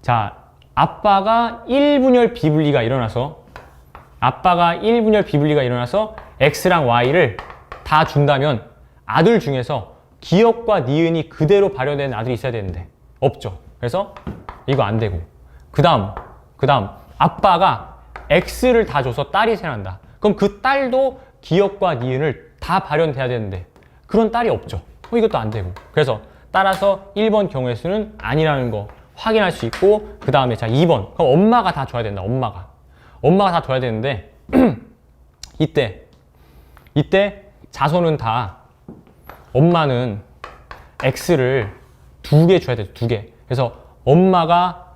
자, 아빠가 1분열 비분리가 일어나서 X랑 Y를 다 준다면 아들 중에서 기역과 니은이 그대로 발현된 아들이 있어야 되는데 없죠. 그래서 이거 안 되고 그 다음 아빠가 X를 다 줘서 딸이 태어난다. 그럼 그 딸도 기역과 니은을 다 발현돼야 되는데 그런 딸이 없죠. 이것도 안 되고. 그래서 따라서 1번 경우의 수는 아니라는 거 확인할 수 있고, 그 다음에 자 2번. 그럼 엄마가 다 줘야 된다. 엄마가 다 줘야 되는데 이때 자손은 다 엄마는 X를 2개 줘야 돼요. 2개. 그래서 엄마가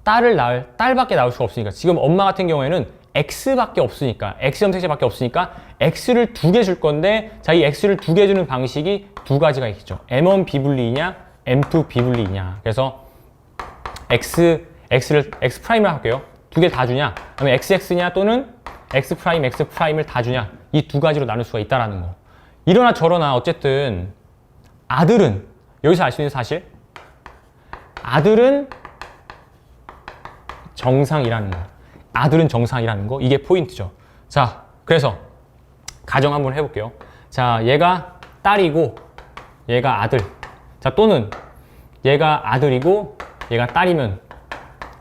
딸을 낳을 딸밖에 낳을 수가 없으니까, 지금 엄마 같은 경우에는 X밖에 없으니까, X 염색체밖에 없으니까 X를 2개 줄 건데, 자, 이 X를 2개 주는 방식이 두 가지가 있겠죠. M1 비분리이냐, M2 비분리이냐. 그래서 X 프라임을 할게요. 2개 다 주냐, 그다음에 XX냐 또는 X 프라임을 다 주냐. 이 두 가지로 나눌 수가 있다라는 거. 이러나 저러나 어쨌든 아들은, 여기서 알 수 있는 사실, 아들은 정상이라는 거. 이게 포인트죠. 자, 그래서 가정 한번 해볼게요. 자, 얘가 딸이고 얘가 아들. 자, 또는 얘가 아들이고 얘가 딸이면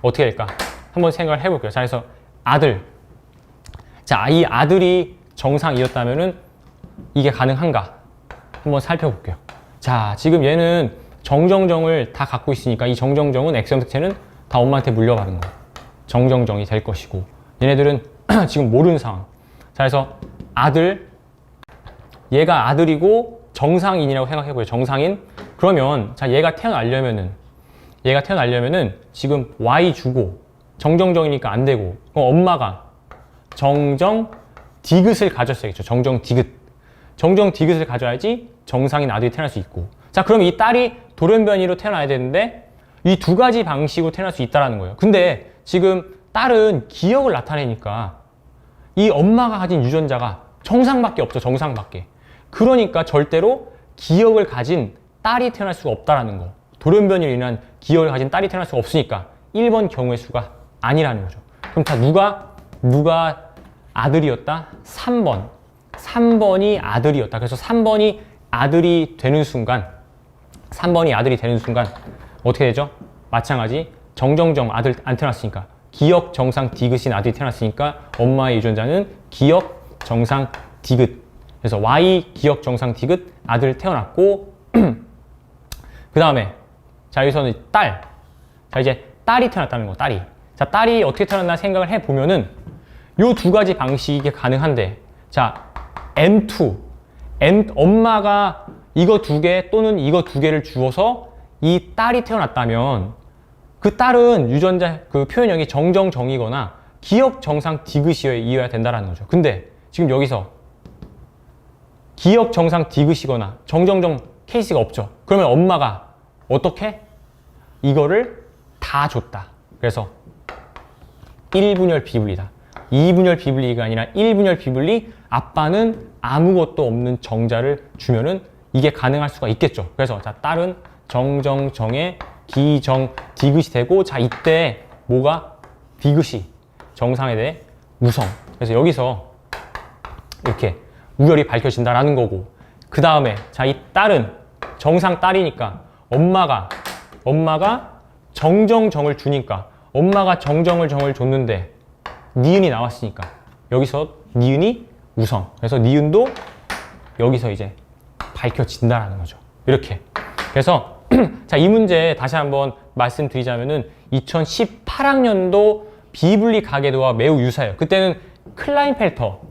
어떻게 될까? 한번 생각을 해볼게요. 자, 그래서 아들. 자, 이 아들이 정상이었다면은 이게 가능한가? 한번 살펴볼게요. 자, 지금 얘는 정정정을 다 갖고 있으니까 이 정정정은 X염색체는 다 엄마한테 물려받은 거. 정정정이 될 것이고, 얘네들은 지금 모르는 상황. 자, 그래서 아들, 얘가 아들이고 정상인이라고 생각해보세요. 정상인. 그러면 자, 얘가 태어나려면은 지금 Y 주고 정정정이니까 안 되고, 그럼 엄마가 정정 디귿을 가졌어야겠죠. 정정 디귿을 가져야지 정상인 아들이 태어날 수 있고. 자, 그럼 이 딸이 돌연변이로 태어나야 되는데 이 두 가지 방식으로 태어날 수 있다는 거예요. 근데 지금 딸은 기역을 나타내니까 이 엄마가 가진 유전자가 정상밖에 없죠. 정상밖에. 그러니까 절대로 기역을 가진 딸이 태어날 수가 없다라는 거. 돌연변이로 인한 기역을 가진 딸이 태어날 수가 없으니까 1번 경우의 수가 아니라는 거죠. 그럼 다 누가 아들이었다? 3번이 아들이었다. 그래서 3번이 아들이 되는 순간 어떻게 되죠? 마찬가지 정정정 아들 안 태어났으니까 기역 정상 디귿인 아들이 태어났으니까 엄마의 유전자는 기역 정상 디귿. 그래서 Y 기역 정상 디귿 아들 태어났고 그 다음에 자, 여기서는 딸. 자, 이제 딸이 태어났다는 거. 자, 딸이 어떻게 태어났나 생각을 해보면은 요 두 가지 방식이 가능한데, 자, 엄마가 이거 2개 또는 이거 2개를 주어서 이 딸이 태어났다면 그 딸은 유전자 그 표현형이 정정정이거나 기역 정상 디귿이어야 된다는 거죠. 근데 지금 여기서 기역 정상 디귿이거나 정정정 케이스가 없죠. 그러면 엄마가 어떻게? 이거를 다 줬다. 그래서 1분열 비분리다. 2분열 비분리가 아니라 1분열 비분리, 아빠는 아무것도 없는 정자를 주면은 이게 가능할 수가 있겠죠. 그래서 자, 딸은 정정정의 기정 디귿이 되고, 자, 이때 뭐가 디귿이 정상에 대해 우성. 그래서 여기서 이렇게 우열이 밝혀진다라는 거고, 그 다음에 자, 이 딸은 정상 딸이니까 엄마가 정정정을 주니까, 엄마가 정정을 줬는데 니은이 나왔으니까 여기서 니은이 우성. 그래서 니은도 여기서 이제 밝혀진다라는 거죠. 이렇게. 그래서 자, 이 문제 다시 한번 말씀드리자면은 2018학년도 비분리 가계도와 매우 유사해요. 그때는 클라인펠터,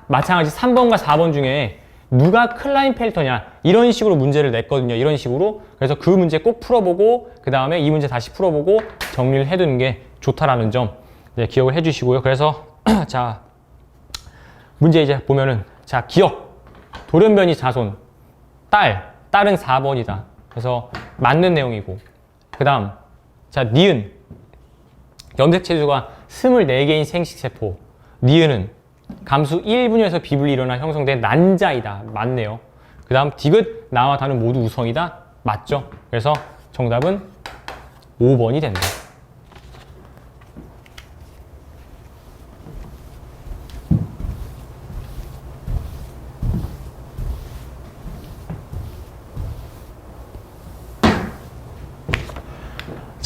마찬가지 3번과 4번 중에 누가 클라인펠터냐, 이런 식으로 문제를 냈거든요. 이런 식으로. 그래서 그 문제 꼭 풀어보고 그 다음에 이 문제 다시 풀어보고 정리를 해두는 게 좋다라는 점, 네, 기억을 해주시고요. 그래서 자, 문제 이제 보면은, 자, 기억, 돌연변이 자손, 딸은 4번이다. 그래서 맞는 내용이고, 그 다음 자, 니은, 염색체수가 24개인 생식세포, 니은은 감수 1분열에서 비분리 일어나 형성된 난자이다. 맞네요. 그 다음 디귿, 나와 다는 모두 우성이다. 맞죠? 그래서 정답은 5번이 된다.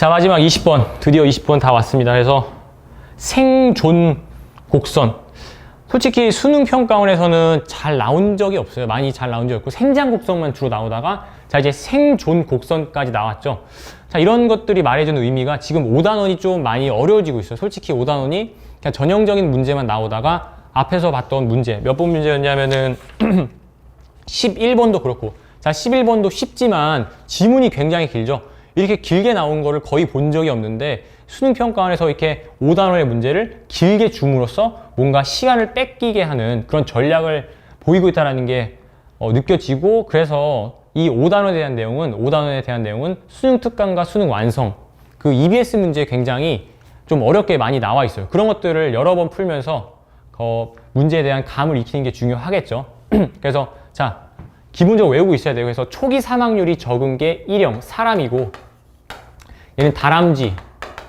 자, 마지막 20번. 드디어 20번 다 왔습니다. 그래서 생존 곡선. 솔직히 수능 평가원에서는 잘 나온 적이 없어요. 많이 잘 나온 적이 없고 생장 곡선만 주로 나오다가 자, 이제 생존 곡선까지 나왔죠. 자, 이런 것들이 말해주는 의미가 지금 5단원이 좀 많이 어려워지고 있어요. 솔직히 5단원이 그냥 전형적인 문제만 나오다가 앞에서 봤던 문제, 몇 번 문제였냐면은 11번도 그렇고, 자, 11번도 쉽지만 지문이 굉장히 길죠. 이렇게 길게 나온 거를 거의 본 적이 없는데 수능평가원에서 이렇게 5단원의 문제를 길게 줌으로써 뭔가 시간을 뺏기게 하는 그런 전략을 보이고 있다는 게 느껴지고, 그래서 이 5단원에 대한 내용은 수능 특강과 수능 완성, 그 EBS 문제에 굉장히 좀 어렵게 많이 나와 있어요. 그런 것들을 여러 번 풀면서 문제에 대한 감을 익히는 게 중요하겠죠. 그래서 자, 기본적으로 외우고 있어야 돼요. 그래서 초기 사망률이 적은 게 일형, 사람이고, 얘는 다람쥐,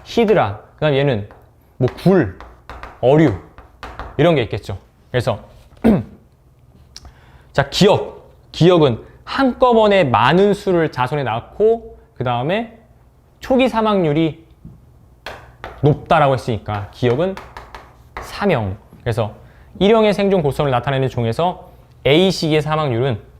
히드라, 그 다음 얘는 뭐 굴, 어류, 이런 게 있겠죠. 그래서 자, 기억은 한꺼번에 많은 수를 자손에 낳고 그 다음에 초기 사망률이 높다라고 했으니까 기억은 3형. 그래서 1형의 생존 곡선을 나타내는 중에서 A시기의 사망률은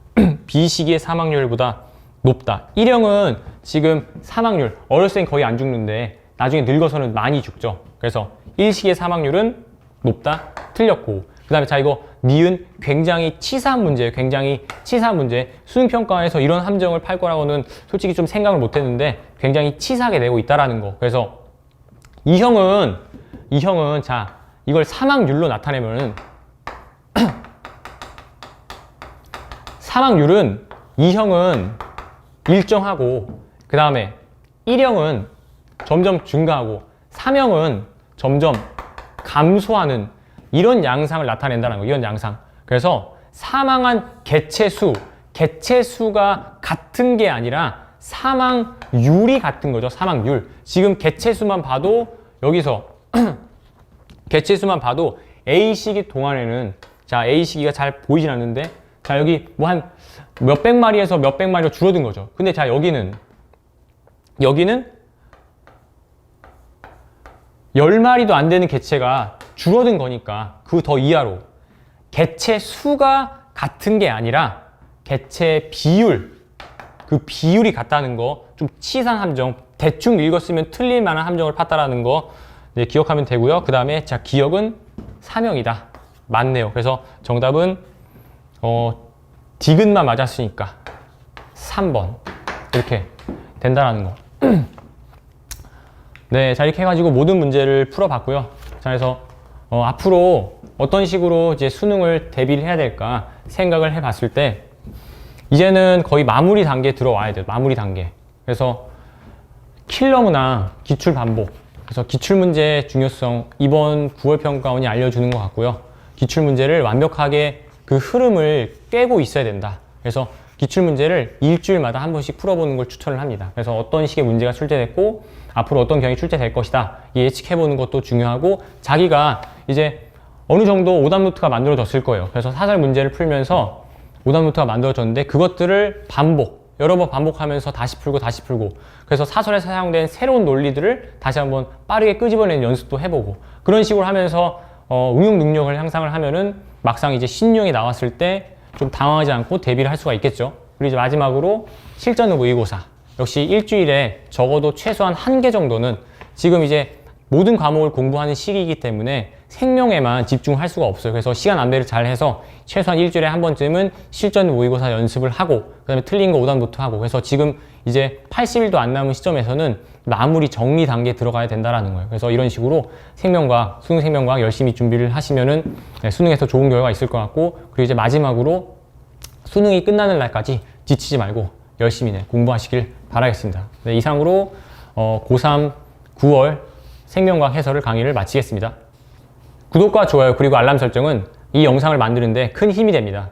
B시기의 사망률보다 높다. 1형은 지금 사망률, 어렸을 땐 거의 안 죽는데 나중에 늙어서는 많이 죽죠. 그래서 1시기의 사망률은 높다. 틀렸고, 그 다음에 자, 이거 니은 굉장히 치사한 문제예요. 굉장히 치사한 문제. 수능평가에서 이런 함정을 팔 거라고는 솔직히 좀 생각을 못 했는데 굉장히 치사하게 내고 있다라는 거. 그래서 이 형은 자, 이걸 사망률로 나타내면은 사망률은 2형은 일정하고, 그 다음에 1형은 점점 증가하고 3형은 점점 감소하는 이런 양상을 나타낸다는 거예요. 이런 양상. 그래서 사망한 개체수가 같은 게 아니라 사망률이 같은 거죠. 사망률. 지금 개체수만 봐도 여기서 개체수만 봐도 A시기 동안에는, 자, A시기가 잘 보이진 않는데, 자, 여기 뭐 한 몇백 마리에서 몇백 마리로 줄어든 거죠. 근데 자, 여기는 10마리도 안 되는 개체가 줄어든 거니까 그 더 이하로 개체 수가 같은 게 아니라 개체 비율, 그 비율이 같다는 거, 좀 치사한 함정, 대충 읽었으면 틀릴 만한 함정을 팠다라는 거 기억하면 되고요. 그 다음에 자, 기억은 3형이다. 맞네요. 그래서 정답은 디귿만 맞았으니까 3번 이렇게 된다라는 거. 네, 자, 이렇게 해가지고 모든 문제를 풀어봤고요. 자, 그래서 앞으로 어떤 식으로 이제 수능을 대비를 해야 될까 생각을 해봤을 때 이제는 거의 마무리 단계에 들어와야 돼요. 마무리 단계. 그래서 킬러 문항, 기출 반복. 그래서 기출 문제의 중요성 이번 9월 평가원이 알려주는 것 같고요. 기출 문제를 완벽하게 그 흐름을 꿰고 있어야 된다. 그래서 기출 문제를 일주일마다 한 번씩 풀어보는 걸 추천을 합니다. 그래서 어떤 식의 문제가 출제됐고 앞으로 어떤 경향이 출제될 것이다 예측해보는 것도 중요하고, 자기가 이제 어느 정도 오답 노트가 만들어졌을 거예요. 그래서 사설 문제를 풀면서 오답 노트가 만들어졌는데 그것들을 여러 번 반복하면서 다시 풀고 그래서 사설에서 사용된 새로운 논리들을 다시 한번 빠르게 끄집어내는 연습도 해보고, 그런 식으로 하면서 응용 능력을 향상을 하면은 막상 이제 신유형이 나왔을 때 좀 당황하지 않고 대비를 할 수가 있겠죠. 그리고 이제 마지막으로 실전 모의고사. 역시 일주일에 적어도 최소한 1개 정도는, 지금 이제 모든 과목을 공부하는 시기이기 때문에 생명에만 집중할 수가 없어요. 그래서 시간 안배를 잘 해서 최소한 일주일에 한 번쯤은 실전 모의고사 연습을 하고, 그 다음에 틀린 거 오답 노트 하고, 그래서 지금 이제 80일도 안 남은 시점에서는 마무리 정리 단계에 들어가야 된다라는 거예요. 그래서 이런 식으로 생명과학, 수능 생명과학 열심히 준비를 하시면은 수능에서 좋은 결과가 있을 것 같고, 그리고 이제 마지막으로 수능이 끝나는 날까지 지치지 말고 열심히 공부하시길 바라겠습니다. 네, 이상으로 고3 9월 생명과학 해설을 강의를 마치겠습니다. 구독과 좋아요 그리고 알람 설정은 이 영상을 만드는데 큰 힘이 됩니다.